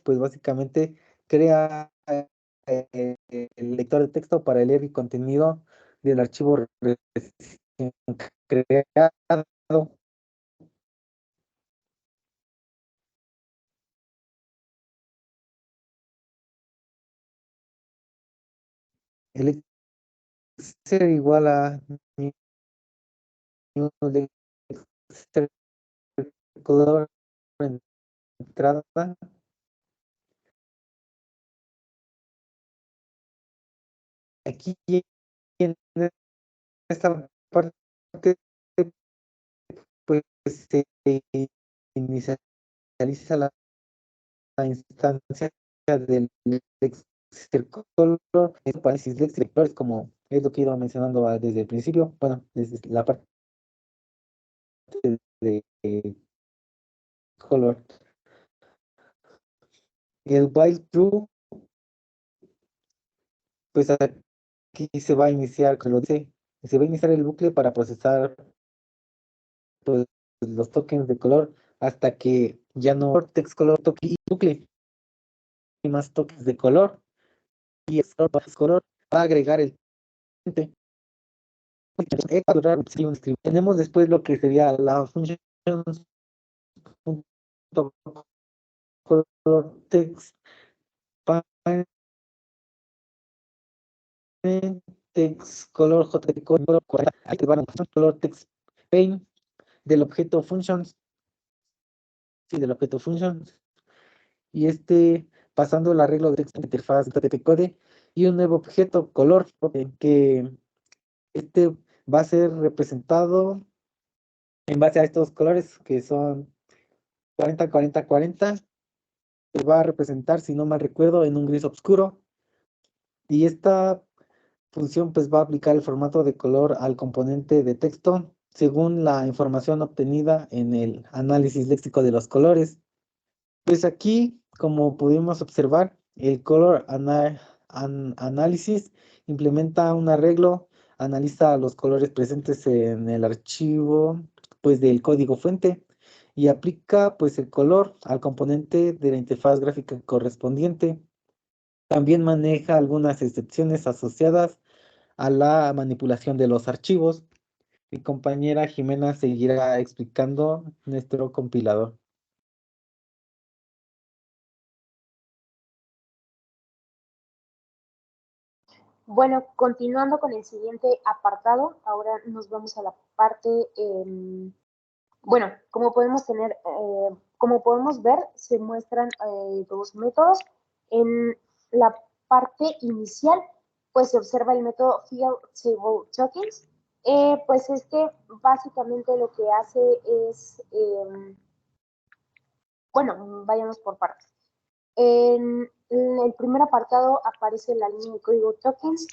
pues básicamente crea el lector de texto para leer el contenido del archivo recién creado. El Excel igual a new Excel color entrada. Aquí en esta parte pues se inicializa la instancia del Lexer Color, es paréntesis Lexer Color, es como es lo que iba mencionando desde el principio, bueno, desde la parte de color. El while true, pues aquí se va a iniciar, como lo dice, se va a iniciar el bucle para procesar pues, los tokens de color hasta que ya no text color token y bucle y más tokens de color y el color va a agregar el tenemos después lo que sería la función color text text color j color 40, ahí te van a color text paint del objeto functions, sí, del objeto functions, y pasando el arreglo de texto interfaz HTTP code y un nuevo objeto color que va a ser representado en base a estos colores que son 40 40 40, se va a representar, si no mal recuerdo, en un gris oscuro, y esta función pues va a aplicar el formato de color al componente de texto según la información obtenida en el análisis léxico de los colores. Pues aquí, como pudimos observar, el Color Analysis implementa un arreglo, analiza los colores presentes en el archivo pues, del código fuente y aplica pues, el color al componente de la interfaz gráfica correspondiente. También maneja algunas excepciones asociadas a la manipulación de los archivos. Mi compañera Jimena seguirá explicando nuestro compilador. Bueno, continuando con el siguiente apartado, ahora nos vamos a la parte, bueno, como podemos ver, se muestran dos métodos. En la parte inicial, pues se observa el método Field Table Tokens. Pues básicamente lo que hace es, bueno, vayamos por partes. En En el primer apartado aparece la línea de código tokens,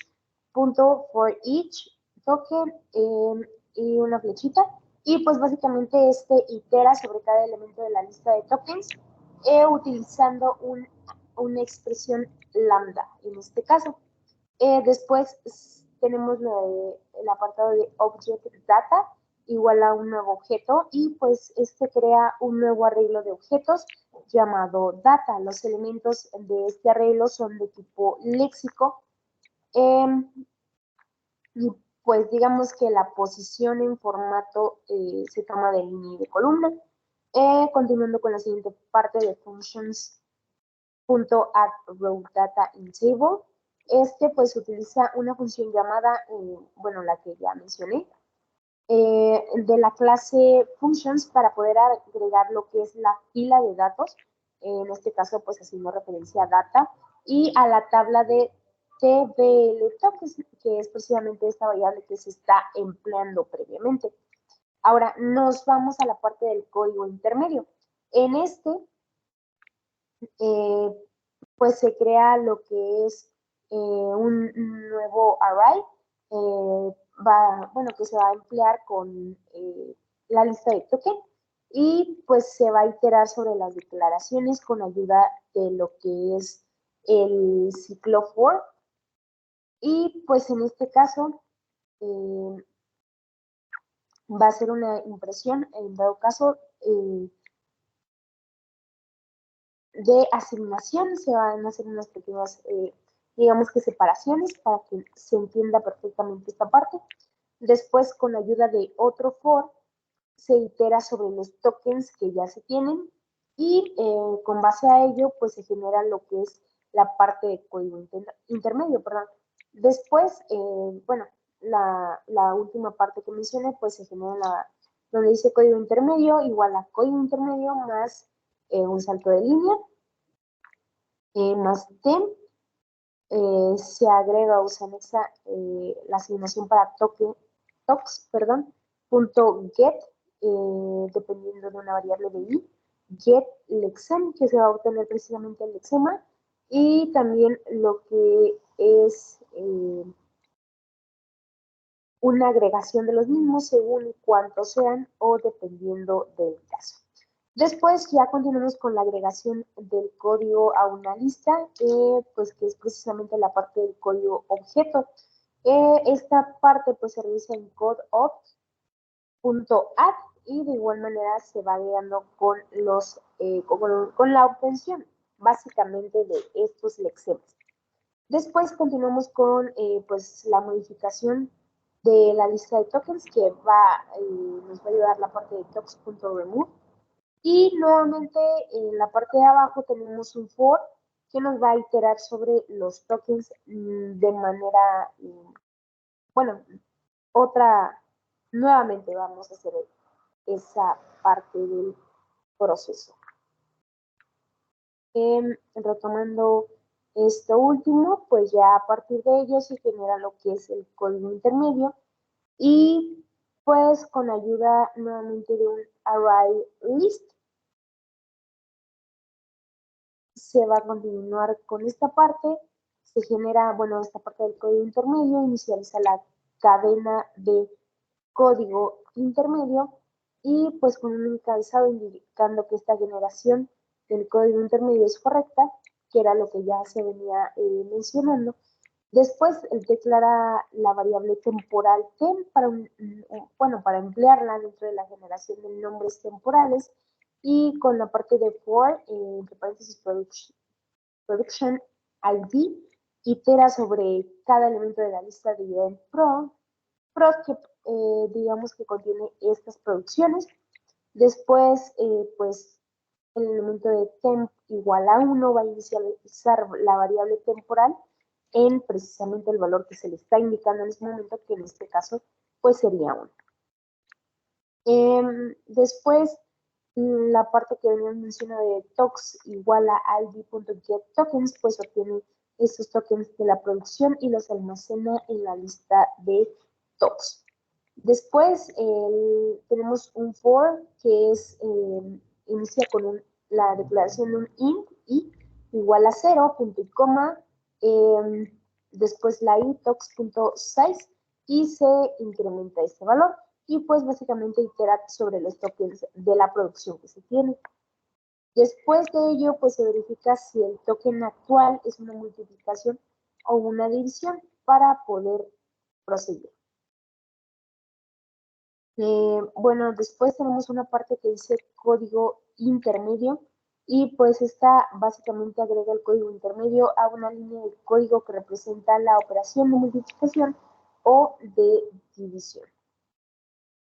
punto for each token y una flechita. Y pues básicamente este itera sobre cada elemento de la lista de tokens utilizando una expresión lambda en este caso. Después tenemos el apartado de object data igual a un nuevo objeto y pues este crea un nuevo arreglo de objetos llamado data. Los elementos de este arreglo son de tipo léxico y pues digamos que la posición en formato se toma de línea y de columna. Continuando con la siguiente parte de functions.addRowDataInTable. Este pues utiliza una función llamada, bueno, la que ya mencioné, de la clase functions para poder agregar lo que es la fila de datos, en este caso pues haciendo referencia a data, y a la tabla de tbl, que es precisamente esta variable que se está empleando previamente. Ahora nos vamos a la parte del código intermedio. En este, pues se crea lo que es un nuevo array, bueno, que se va a emplear con la lista de token y pues se va a iterar sobre las declaraciones con ayuda de lo que es el ciclo for. Y pues en este caso va a ser una impresión, en dado caso, de asignación. Se van a hacer unas pequeñas, digamos que separaciones para que se entienda perfectamente esta parte. Después, con ayuda de otro for, se itera sobre los tokens que ya se tienen y con base a ello, pues se genera lo que es la parte de código intermedio, perdón. Después, bueno, la última parte que mencioné, pues se genera donde dice código intermedio igual a código intermedio más un salto de línea, más tem, se agrega o se anexa la asignación para tox, perdón, punto get, dependiendo de una variable de i, get lexem, que se va a obtener precisamente el lexema, y también lo que es una agregación de los mismos según cuántos sean o dependiendo del caso. Después ya continuamos con la agregación del código a una lista, pues que es precisamente la parte del código objeto. Esta parte pues se realiza en codeObj.add y de igual manera se va agregando con la obtención básicamente de estos lexemas. Después continuamos con pues la modificación de la lista de tokens que nos va a ayudar la parte de tox.remove. Y nuevamente en la parte de abajo tenemos un for que nos va a iterar sobre los tokens de manera, bueno, nuevamente vamos a hacer esa parte del proceso. Retomando esto último, pues ya a partir de ello se genera lo que es el código intermedio y pues con ayuda nuevamente de un array list se va a continuar con esta parte, se genera, bueno, esta parte del código intermedio, inicializa la cadena de código intermedio y pues con un encabezado indicando que esta generación del código intermedio es correcta, que era lo que ya se venía mencionando. Después declara la variable temporal tem para emplearla dentro de la generación de nombres temporales y con la parte de for, entre paréntesis production ID, itera sobre cada elemento de la lista de event prod que digamos que contiene estas producciones. Después, pues el elemento de temp igual a 1 va a inicializar la variable temporal en precisamente el valor que se le está indicando en este momento, que en este caso pues sería 1. Después, la parte que veníamos mencionando de tox igual a id.getTokens, pues obtiene estos tokens de la producción y los almacena en la lista de tox. Después tenemos un for que inicia con la declaración de un int y igual a 0, punto y coma, después la itox.size y se incrementa este valor y pues básicamente itera sobre los tokens de la producción que se tiene. Después de ello, pues se verifica si el token actual es una multiplicación o una división para poder proseguir. Bueno, después tenemos una parte que dice código intermedio y pues esta básicamente agrega el código intermedio a una línea de código que representa la operación de multiplicación o de división.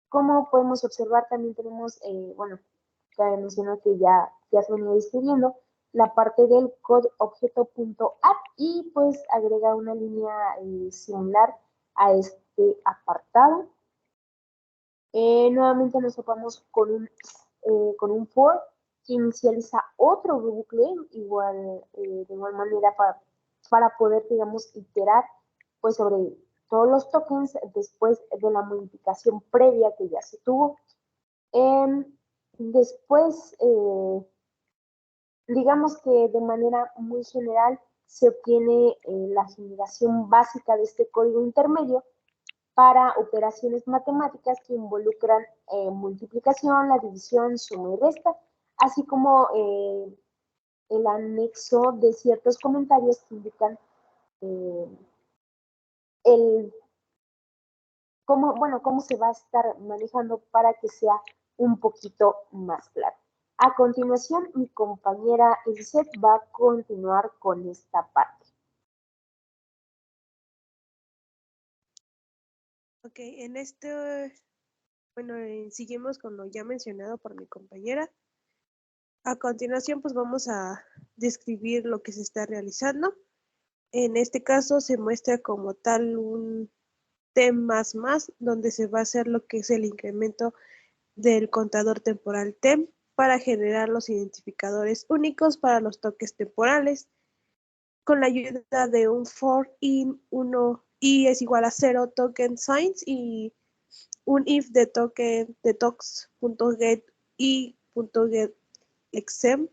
Como podemos observar, también tenemos, bueno, cabe mencionar que ya se venía describiendo, la parte del code objeto.add y pues agrega una línea similar a este apartado. Nuevamente nos topamos con un for que inicializa otro bucle, igual, de igual manera para poder, digamos, iterar pues sobre todos los tokens después de la modificación previa que ya se tuvo. Después, digamos que de manera muy general se obtiene la generación básica de este código intermedio para operaciones matemáticas que involucran multiplicación, la división, suma y resta, así como el anexo de ciertos comentarios que indican cómo se va a estar manejando para que sea un poquito más claro. A continuación, mi compañera Eliseth va a continuar con esta parte. Ok, en bueno, seguimos con lo ya mencionado por mi compañera. A continuación, pues vamos a describir lo que se está realizando. En este caso se muestra como tal un TEM++, donde se va a hacer lo que es el incremento del contador temporal TEM para generar los identificadores únicos para los toques temporales, con la ayuda de un for in 1 i es igual a 0 token signs y un if de token de tox.get i.get exem.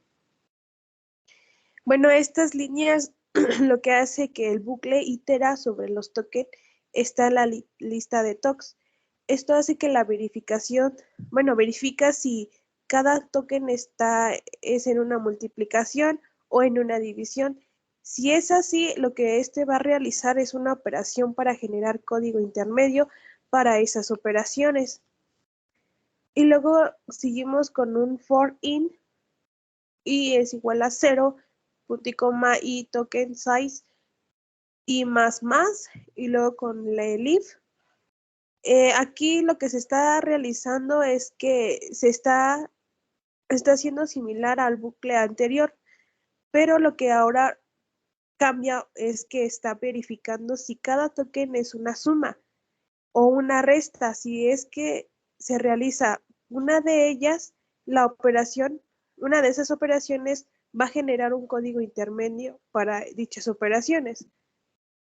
Bueno, estas líneas lo que hace que el bucle itera sobre los tokens está en la lista de tocs. Esto hace que la verificación, bueno, verifica si cada token es en una multiplicación o en una división. Si es así, lo que este va a realizar es una operación para generar código intermedio para esas operaciones. Y luego seguimos con un for in y es igual a 0, punto y coma y token size y más y luego con el if. Aquí lo que se está realizando es que se está haciendo similar al bucle anterior, pero lo que ahora cambia es que está verificando si cada token es una suma o una resta. Si es que se realiza una de ellas, la operación, una de esas operaciones va a generar un código intermedio para dichas operaciones.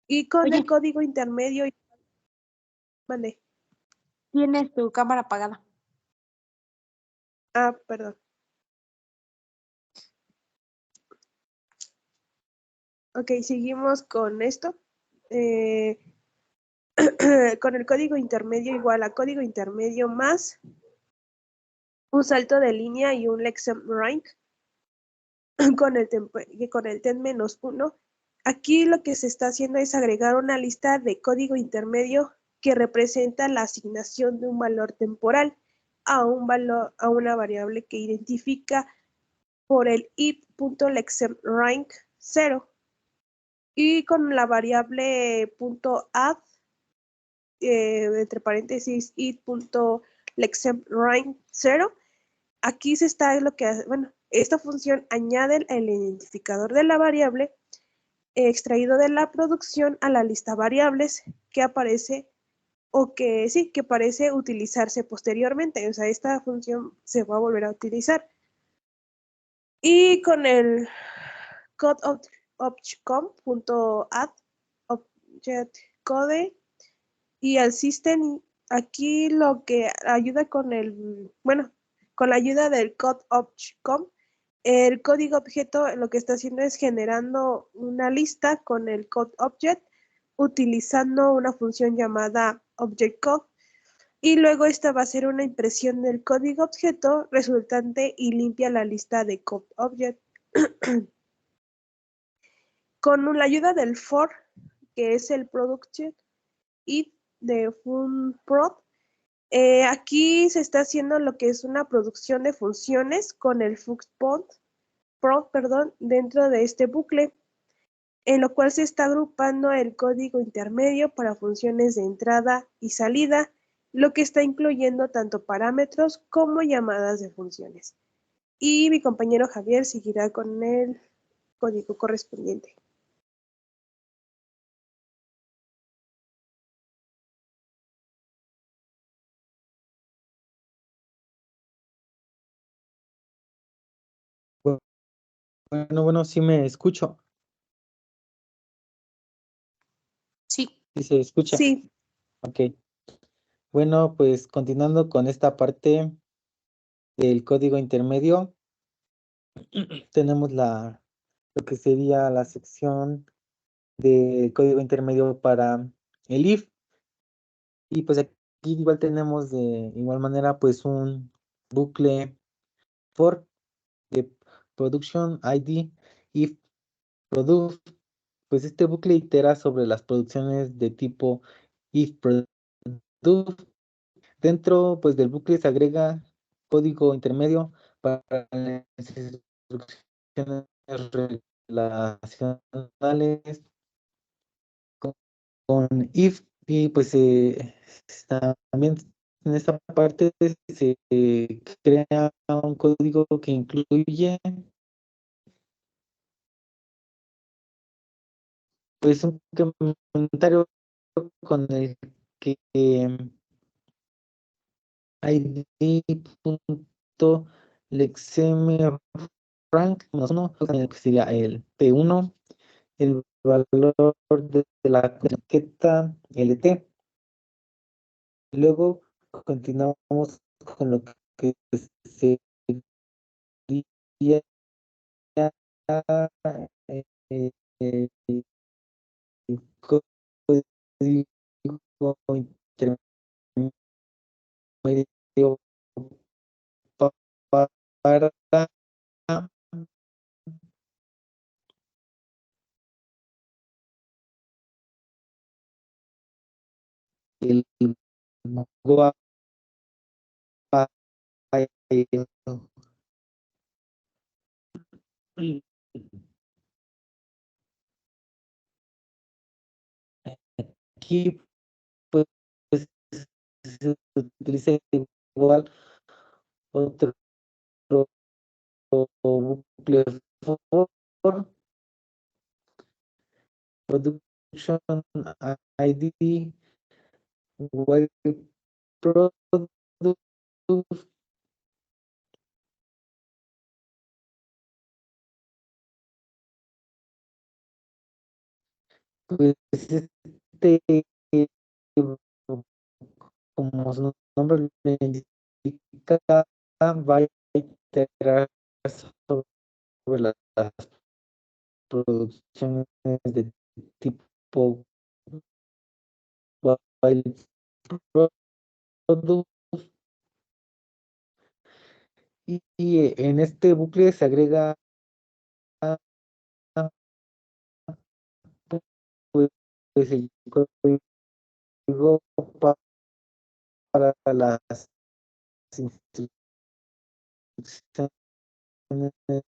Y con Oye, el código intermedio, mande. tienes tu cámara apagada. Ah, perdón. Ok, seguimos con esto. Con el código intermedio igual a código intermedio más un salto de línea y un lexem rank con el ten-1. Aquí lo que se está haciendo es agregar una lista de código intermedio que representa la asignación de un valor temporal a una variable que identifica por el it.lexemRank 0 y con la variable .add entre paréntesis it.lexemRank 0. Aquí se está lo que hace, bueno, esta función añade el identificador de la variable extraído de la producción a la lista variables que aparece o que sí, que parece utilizarse posteriormente. O sea, esta función se va a volver a utilizar. Y con el codeObjComp.add object code y al system, aquí lo que ayuda con la ayuda del codeObjComp El código objeto lo que está haciendo es generando una lista con el code object utilizando una función llamada object_code y luego esta va a ser una impresión del código objeto resultante y limpia la lista de code object. Con la ayuda del for, que es el production if de funprod, aquí se está haciendo lo que es una producción de funciones con el prod, dentro de este bucle, en lo cual se está agrupando el código intermedio para funciones de entrada y salida, lo que está incluyendo tanto parámetros como llamadas de funciones. Y mi compañero Javier seguirá con el código correspondiente. Bueno, sí me escucho. Sí. Sí se escucha. Sí. Ok. Bueno, pues continuando con esta parte del código intermedio, tenemos lo que sería la sección de código intermedio para el if. Y pues aquí igual tenemos de igual manera pues un bucle for de production ID if produce. Pues este bucle itera sobre las producciones de tipo if produce. Dentro pues del bucle se agrega código intermedio para las instrucciones relacionales con if y pues también en esta parte se crea un código que incluye pues un comentario con el que id.lexemeRank -1, que sería el P1, el valor de la etiqueta LT. Luego continuamos con lo que sería el código intermedio para el Goa File. Aquí pues se utiliza igual otro bucle for production ID while produce. Pues este, como su nombre le indica, va a iterar sobre las producciones de tipo while produce. Y en este bucle se agrega pues el código para las instrucciones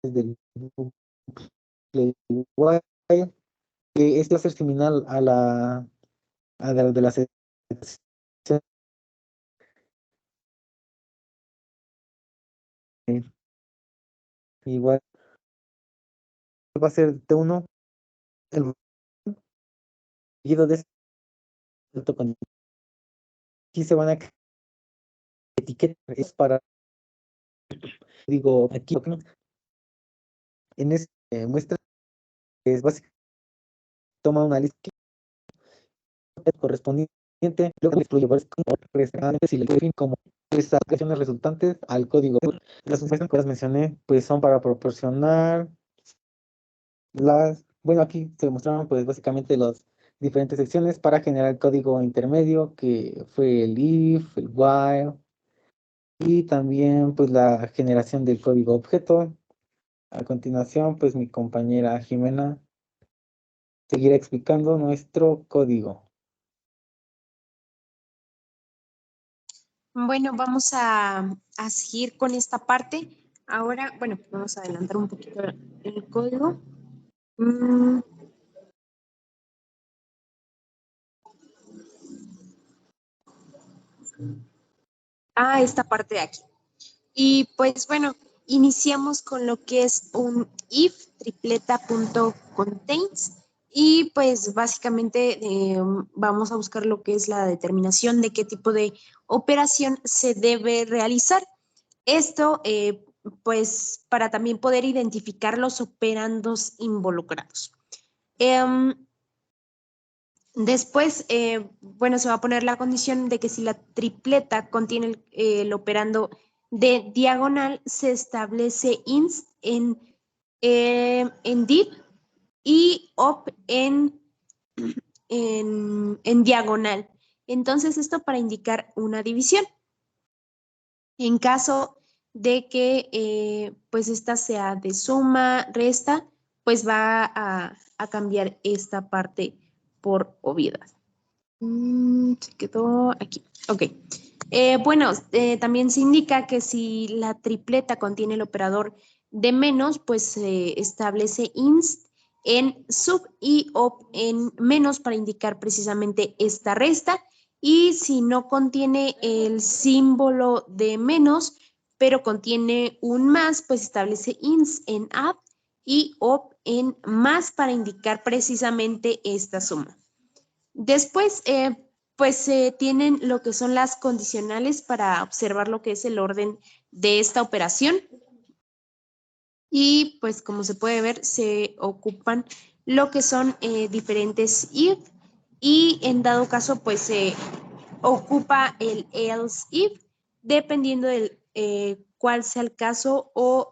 del bucle while, que este va a ser similar a la de la sección. Igual va a ser T1, el seguido de esto con aquí se van a etiquetar, es para, digo, aquí en este muestra es básicamente toma una lista correspondiente, luego excluye varios como restaurantes y le define como las aplicaciones resultantes al código. Las funciones que las mencioné, pues son para proporcionar bueno, aquí se mostraron pues básicamente las diferentes secciones para generar el código intermedio, que fue el if, el while, y también pues la generación del código objeto. A continuación, pues mi compañera Jimena seguirá explicando nuestro código. Bueno, vamos a seguir con esta parte. Ahora, bueno, vamos a adelantar un poquito el código. Esta parte de aquí. Y pues bueno, iniciamos con lo que es un if tripleta.contains y pues básicamente vamos a buscar lo que es la determinación de qué tipo de operación se debe realizar. Esto pues para también poder identificar los operandos involucrados. Después, bueno, se va a poner la condición de que si la tripleta contiene el operando de diagonal, se establece inst en div y op en diagonal. Entonces, esto para indicar una división. En caso de que pues esta sea de suma, resta, pues va a cambiar esta parte por obviedad. Se quedó aquí. Ok. Bueno, también se indica que si la tripleta contiene el operador de menos, pues se establece inst en sub y op en menos para indicar precisamente esta resta. Y si no contiene el símbolo de menos, pero contiene un más, pues establece inst en add y op en más para indicar precisamente esta suma. Después, pues tienen lo que son las condicionales para observar lo que es el orden de esta operación. Y pues como se puede ver, se ocupan lo que son diferentes if y en dado caso, pues se ocupa el else if, dependiendo del cuál sea el caso o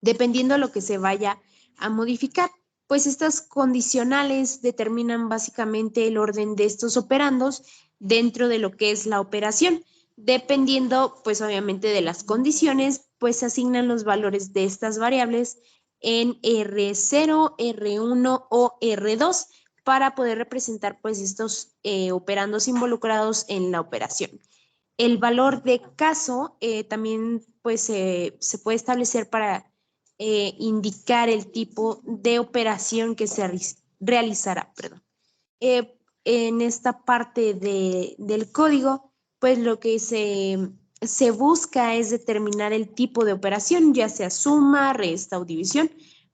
dependiendo de lo que se vaya a modificar. Pues estas condicionales determinan básicamente el orden de estos operandos dentro de lo que es la operación. Dependiendo, pues obviamente de las condiciones, pues se asignan los valores de estas variables en R0, R1 o R2 para poder representar pues estos operandos involucrados en la operación. El valor de caso también pues se puede establecer para indicar el tipo de operación que se realizará. En esta parte del código, pues lo que se busca es determinar el tipo de operación, ya sea suma, resta o división,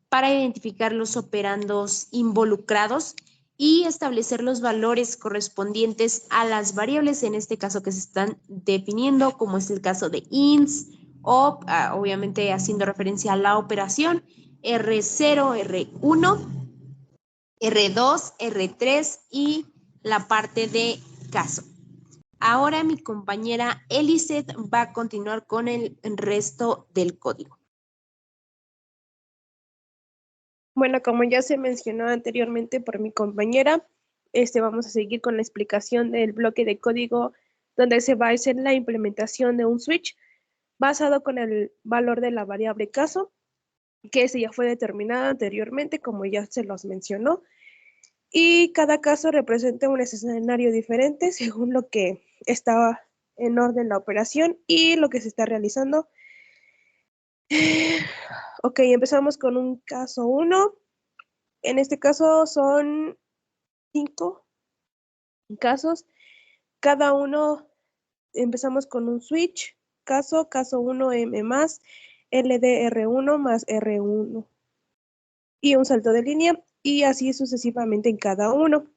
para identificar los operandos involucrados y establecer los valores correspondientes a las variables, en este caso que se están definiendo, como es el caso de ints, o obviamente haciendo referencia a la operación, R0, R1, R2, R3 y la parte de caso. Ahora mi compañera Eliseth va a continuar con el resto del código. Bueno, como ya se mencionó anteriormente por mi compañera, vamos a seguir con la explicación del bloque de código donde se va a hacer la implementación de un switch basado con el valor de la variable caso, que ese ya fue determinada anteriormente, como ya se los mencionó, y cada caso representa un escenario diferente según lo que estaba en orden la operación y lo que se está realizando. Ok, empezamos con un caso 1. En este caso son 5 casos. Cada uno empezamos con un switch, caso 1 M más, LDR1 más R1 y un salto de línea y así sucesivamente en cada uno.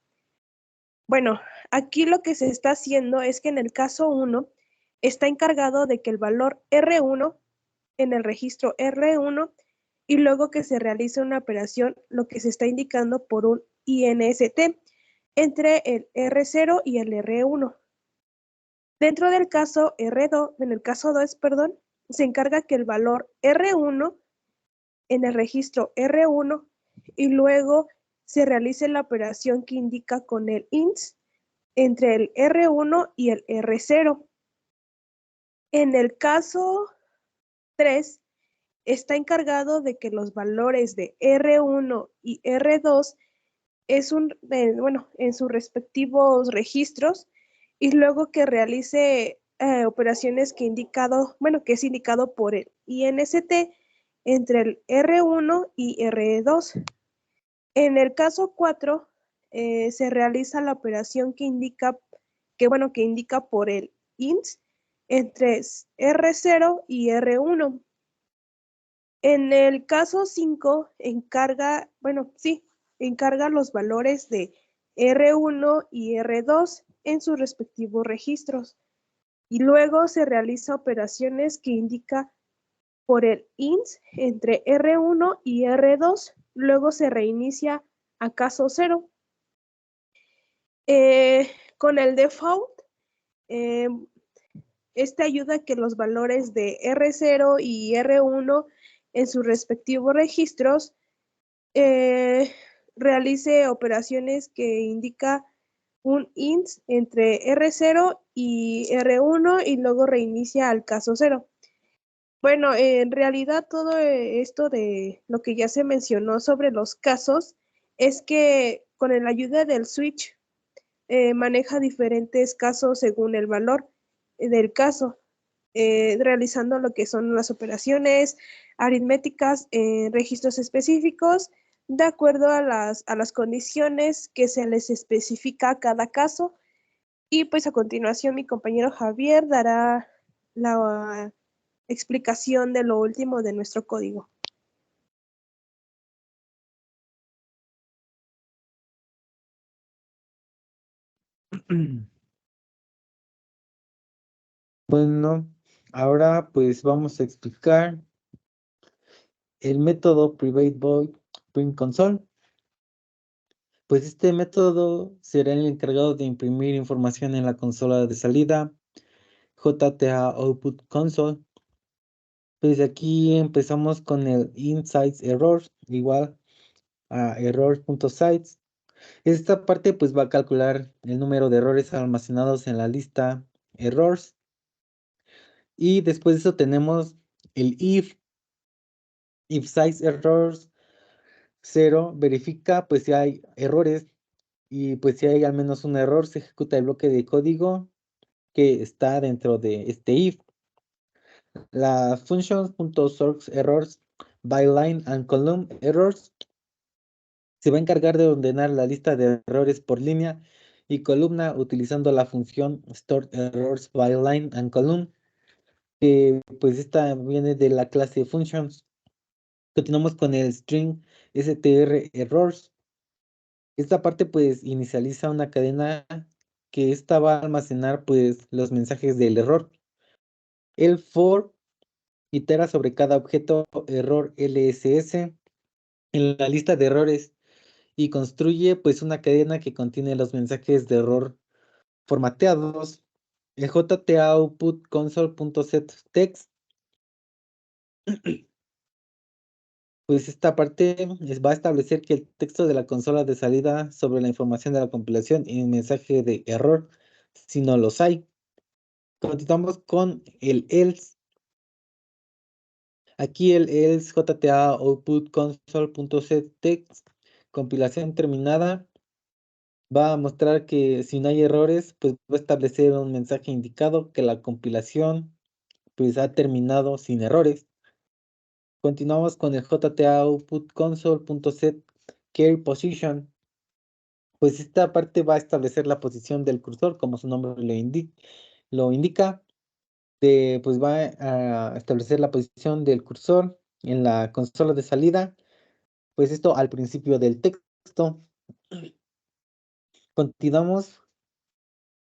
Bueno, aquí lo que se está haciendo es que en el caso 1 está encargado de que el valor R1 en el registro R1 y luego que se realice una operación, lo que se está indicando por un INST entre el R0 y el R1. Dentro del caso R2, en el caso 2, perdón, se encarga que el valor R1 en el registro R1 y luego se realice la operación que indica con el INS entre el R1 y el R0. En el caso 3, está encargado de que los valores de R1 y R2 en sus respectivos registros y luego que realice operaciones que es indicado por el INST entre el R1 y R2. En el caso 4, se realiza la operación que indica por el INS entre R0 y R1. En el caso 5, encarga los valores de R1 y R2 en sus respectivos registros. Y luego se realiza operaciones que indica por el INS entre R1 y R2. Luego se reinicia a caso 0. Con el default, este ayuda a que los valores de R0 y R1 en sus respectivos registros realice operaciones que indica un INS entre R0 y R1 y luego reinicia al caso 0. Bueno, en realidad todo esto de lo que ya se mencionó sobre los casos es que con la ayuda del switch maneja diferentes casos según el valor del caso, realizando lo que son las operaciones aritméticas en registros específicos de acuerdo a las condiciones que se les especifica a cada caso. Y pues a continuación mi compañero Javier dará la explicación de lo último de nuestro código. Bueno, ahora pues vamos a explicar el método Private Void Print Console. Pues este método será el encargado de imprimir información en la consola de salida JTA Output Console. Pues aquí empezamos con el insights errors igual a errors.sites. Esta parte pues va a calcular el número de errores almacenados en la lista errors. Y después de eso tenemos el if size errors 0 verifica pues si hay errores y pues si hay al menos un error se ejecuta el bloque de código que está dentro de este if. La functions.source errors by line and column errors se va a encargar de ordenar la lista de errores por línea y columna utilizando la función store errors by line and column, que pues esta viene de la clase functions. Continuamos con el string str errors. Esta parte pues inicializa una cadena que esta va a almacenar pues los mensajes del error. El for itera sobre cada objeto error LSS en la lista de errores y construye pues una cadena que contiene los mensajes de error formateados. El JTA output console.setText, pues esta parte va a establecer que el texto de la consola de salida sobre la información de la compilación y un mensaje de error si no los hay. Continuamos con el else. Aquí el else JTA output console.setText, compilación terminada, va a mostrar que si no hay errores, pues va a establecer un mensaje indicado que la compilación pues ha terminado sin errores. Continuamos con el JTA output console.set care position. Pues esta parte va a establecer la posición del cursor, como su nombre lo indica. Pues va a establecer la posición del cursor en la consola de salida. Pues esto al principio del texto. Continuamos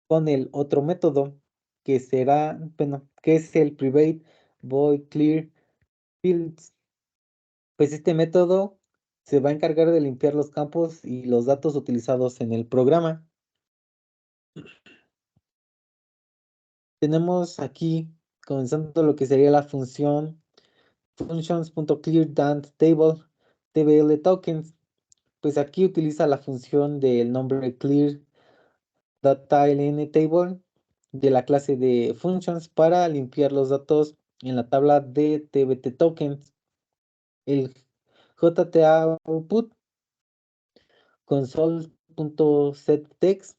con el otro método que será, bueno, que es el private void clear fields. Pues este método se va a encargar de limpiar los campos y los datos utilizados en el programa. tenemos aquí, comenzando lo que sería la función functions.clear.table tbl tokens. Pues aquí utiliza la función del nombre clear data.ln table de la clase de functions para limpiar los datos en la tabla de tbt tokens. El JTA output console.setText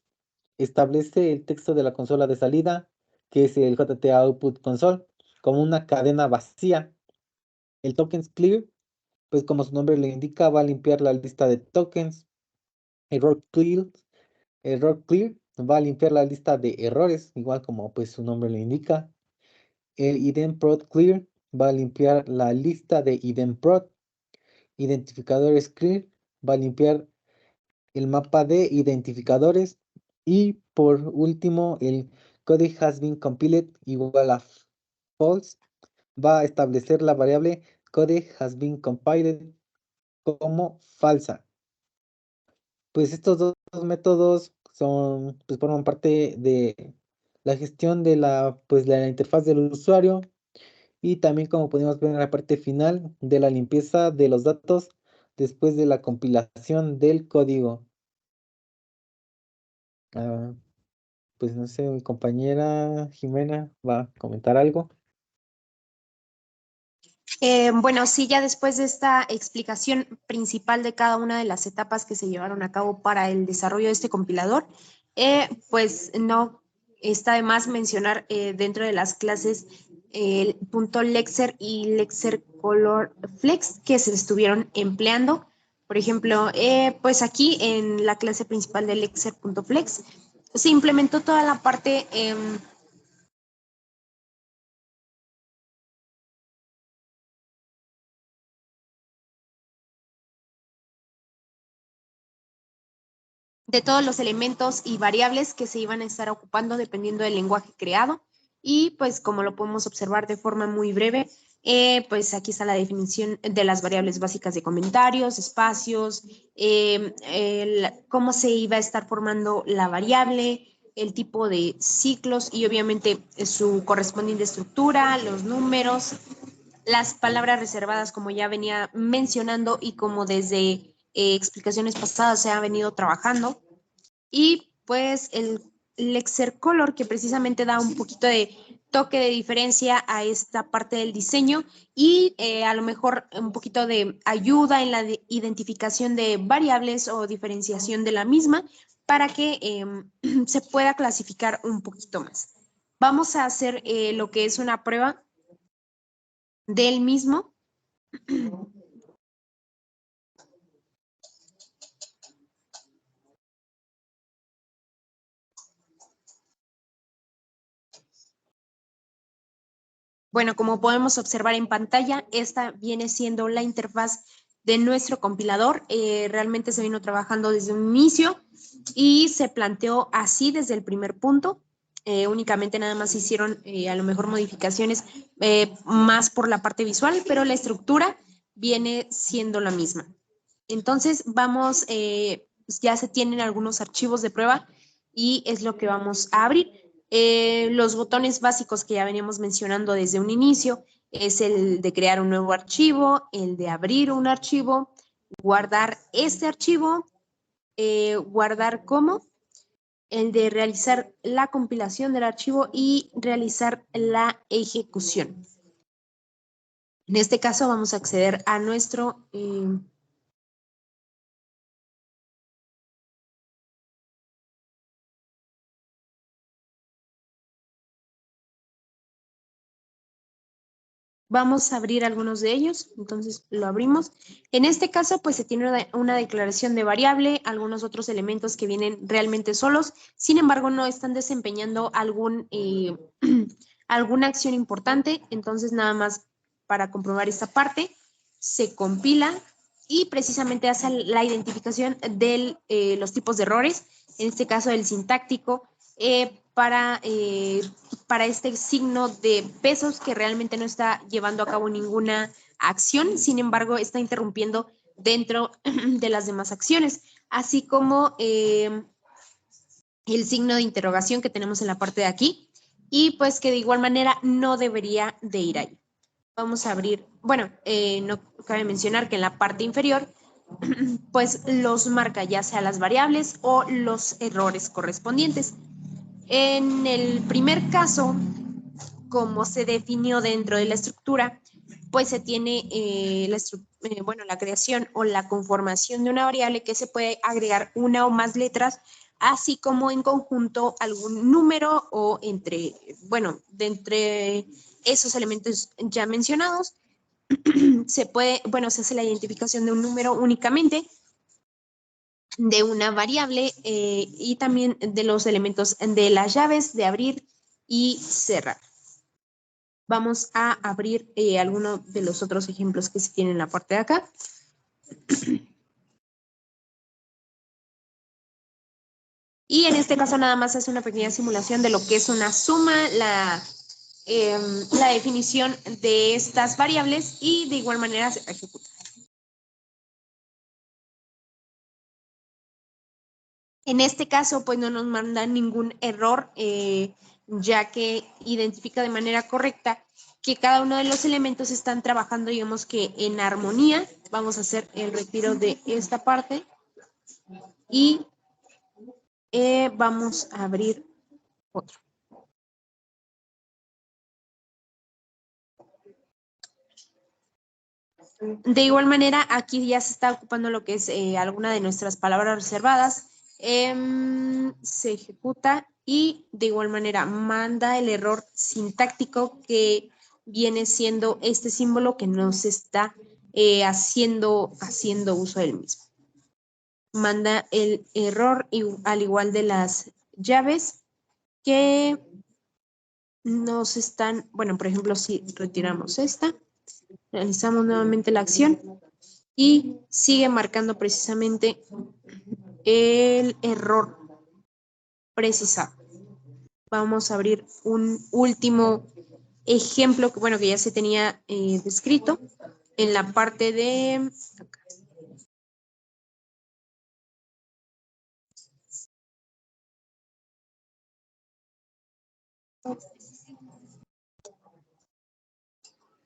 establece el texto de la consola de salida, que es el JTA output console, como una cadena vacía. El tokens clear, pues como su nombre lo indica, va a limpiar la lista de tokens. Error clear va a limpiar la lista de errores, igual como pues su nombre lo indica. El idemprod clear va a limpiar la lista de idemprod. Identificadores clear va a limpiar el mapa de identificadores. Y por último, el code has been compiled igual a false va a establecer la variable code has been compiled como falsa. Pues estos dos métodos pues forman parte de la gestión de la interfaz del usuario y también, como podemos ver en la parte final, de la limpieza de los datos después de la compilación del código. Pues no sé, mi compañera Jimena va a comentar algo. Bueno, sí, ya después de esta explicación principal de cada una de las etapas que se llevaron a cabo para el desarrollo de este compilador, pues no está de más mencionar dentro de las clases el punto Lexer y Lexer Color Flex que se estuvieron empleando. Por ejemplo, pues aquí en la clase principal de Lexer.flex se implementó toda la parte de todos los elementos y variables que se iban a estar ocupando dependiendo del lenguaje creado. Y pues como lo podemos observar de forma muy breve, pues aquí está la definición de las variables básicas de comentarios, espacios, cómo se iba a estar formando la variable, el tipo de ciclos y obviamente su correspondiente estructura, los números, las palabras reservadas como ya venía mencionando y como desde explicaciones pasadas se ha venido trabajando. Y pues el Lexer Color, que precisamente da un poquito de toque de diferencia a esta parte del diseño y a lo mejor un poquito de ayuda en la identificación de variables o diferenciación de la misma para que se pueda clasificar un poquito más. Vamos a hacer lo que es una prueba del mismo. Bueno, como podemos observar en pantalla, esta viene siendo la interfaz de nuestro compilador. Realmente se vino trabajando desde un inicio y se planteó así desde el primer punto. Únicamente nada más hicieron a lo mejor modificaciones más por la parte visual, pero la estructura viene siendo la misma. Entonces vamos, ya se tienen algunos archivos de prueba y es lo que vamos a abrir. Los botones básicos que ya veníamos mencionando desde un inicio es el de crear un nuevo archivo, el de abrir un archivo, guardar este archivo, guardar como, el de realizar la compilación del archivo y realizar la ejecución. En este caso vamos a acceder a nuestro vamos a abrir algunos de ellos, entonces lo abrimos. En este caso, pues se tiene una declaración de variable, algunos otros elementos que vienen realmente solos, sin embargo, no están desempeñando alguna acción importante, entonces nada más para comprobar esta parte, se compila y precisamente hace la identificación de los tipos de errores, en este caso el sintáctico, para este signo de pesos que realmente no está llevando a cabo ninguna acción, sin embargo, está interrumpiendo dentro de las demás acciones, así como el signo de interrogación que tenemos en la parte de aquí, y pues que de igual manera no debería de ir ahí. Vamos a abrir, bueno, no cabe mencionar que en la parte inferior pues los marca ya sea las variables o los errores correspondientes. En el primer caso, como se definió dentro de la estructura, pues se tiene la creación o la conformación de una variable que se puede agregar una o más letras, así como en conjunto algún número o de entre esos elementos ya mencionados, se hace la identificación de un número únicamente, de una variable y también de los elementos de las llaves de abrir y cerrar. Vamos a abrir alguno de los otros ejemplos que se tienen en la parte de acá. Y en este caso nada más es una pequeña simulación de lo que es una suma, la definición de estas variables y de igual manera se ejecuta. En este caso, pues no nos manda ningún error, ya que identifica de manera correcta que cada uno de los elementos están trabajando, digamos que en armonía. Vamos a hacer el retiro de esta parte y vamos a abrir otro. De igual manera, aquí ya se está ocupando lo que es alguna de nuestras palabras reservadas. Se ejecuta y de igual manera manda el error sintáctico que viene siendo este símbolo que no se está haciendo uso del mismo. Manda el error al igual de las llaves que nos están, bueno, por ejemplo, si retiramos esta, realizamos nuevamente la acción y sigue marcando precisamente el error precisado. Vamos a abrir un último ejemplo que ya se tenía descrito en la parte de acá.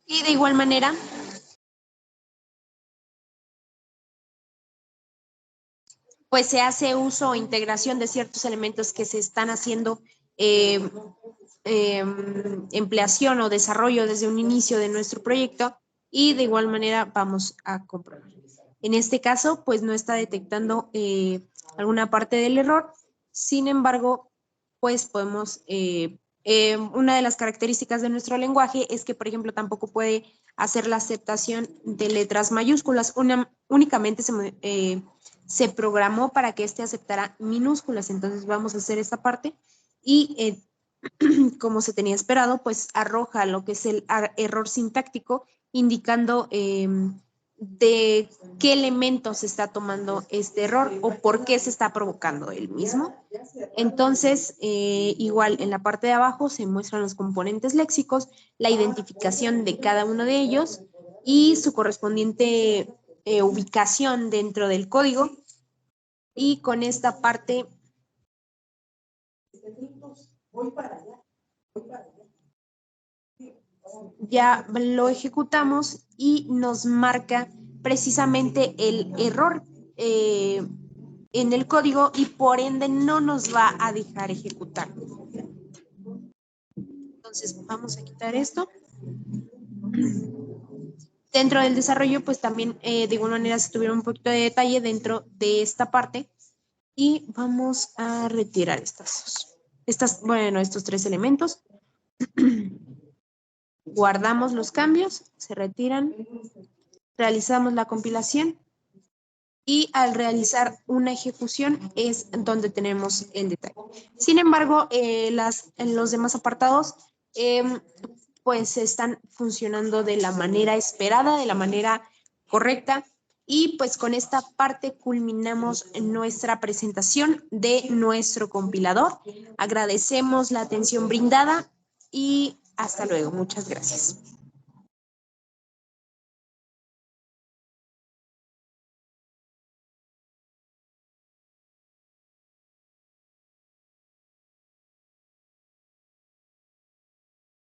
Y de igual manera, pues se hace uso o integración de ciertos elementos que se están haciendo empleación o desarrollo desde un inicio de nuestro proyecto y de igual manera vamos a comprobar. En este caso, pues no está detectando alguna parte del error, sin embargo, pues podemos, una de las características de nuestro lenguaje es que, por ejemplo, tampoco puede hacer la aceptación de letras mayúsculas, únicamente se programó para que este aceptara minúsculas, entonces vamos a hacer esta parte y como se tenía esperado, pues arroja lo que es el error sintáctico, indicando de qué elementos se está tomando este error o por qué se está provocando el mismo. Entonces, igual en la parte de abajo se muestran los componentes léxicos, la identificación de cada uno de ellos y su correspondiente ubicación dentro del código. Y con esta parte ya lo ejecutamos y nos marca precisamente el error en el código y por ende no nos va a dejar ejecutar. Entonces vamos a quitar esto. Dentro del desarrollo, pues también de igual manera se tuvieron un poquito de detalle dentro de esta parte y vamos a retirar estos tres elementos. Guardamos los cambios, se retiran, realizamos la compilación y al realizar una ejecución es donde tenemos el detalle. Sin embargo, en los demás apartados pues están funcionando de la manera esperada, de la manera correcta y pues con esta parte culminamos nuestra presentación de nuestro compilador. Agradecemos la atención brindada y hasta luego. Muchas gracias.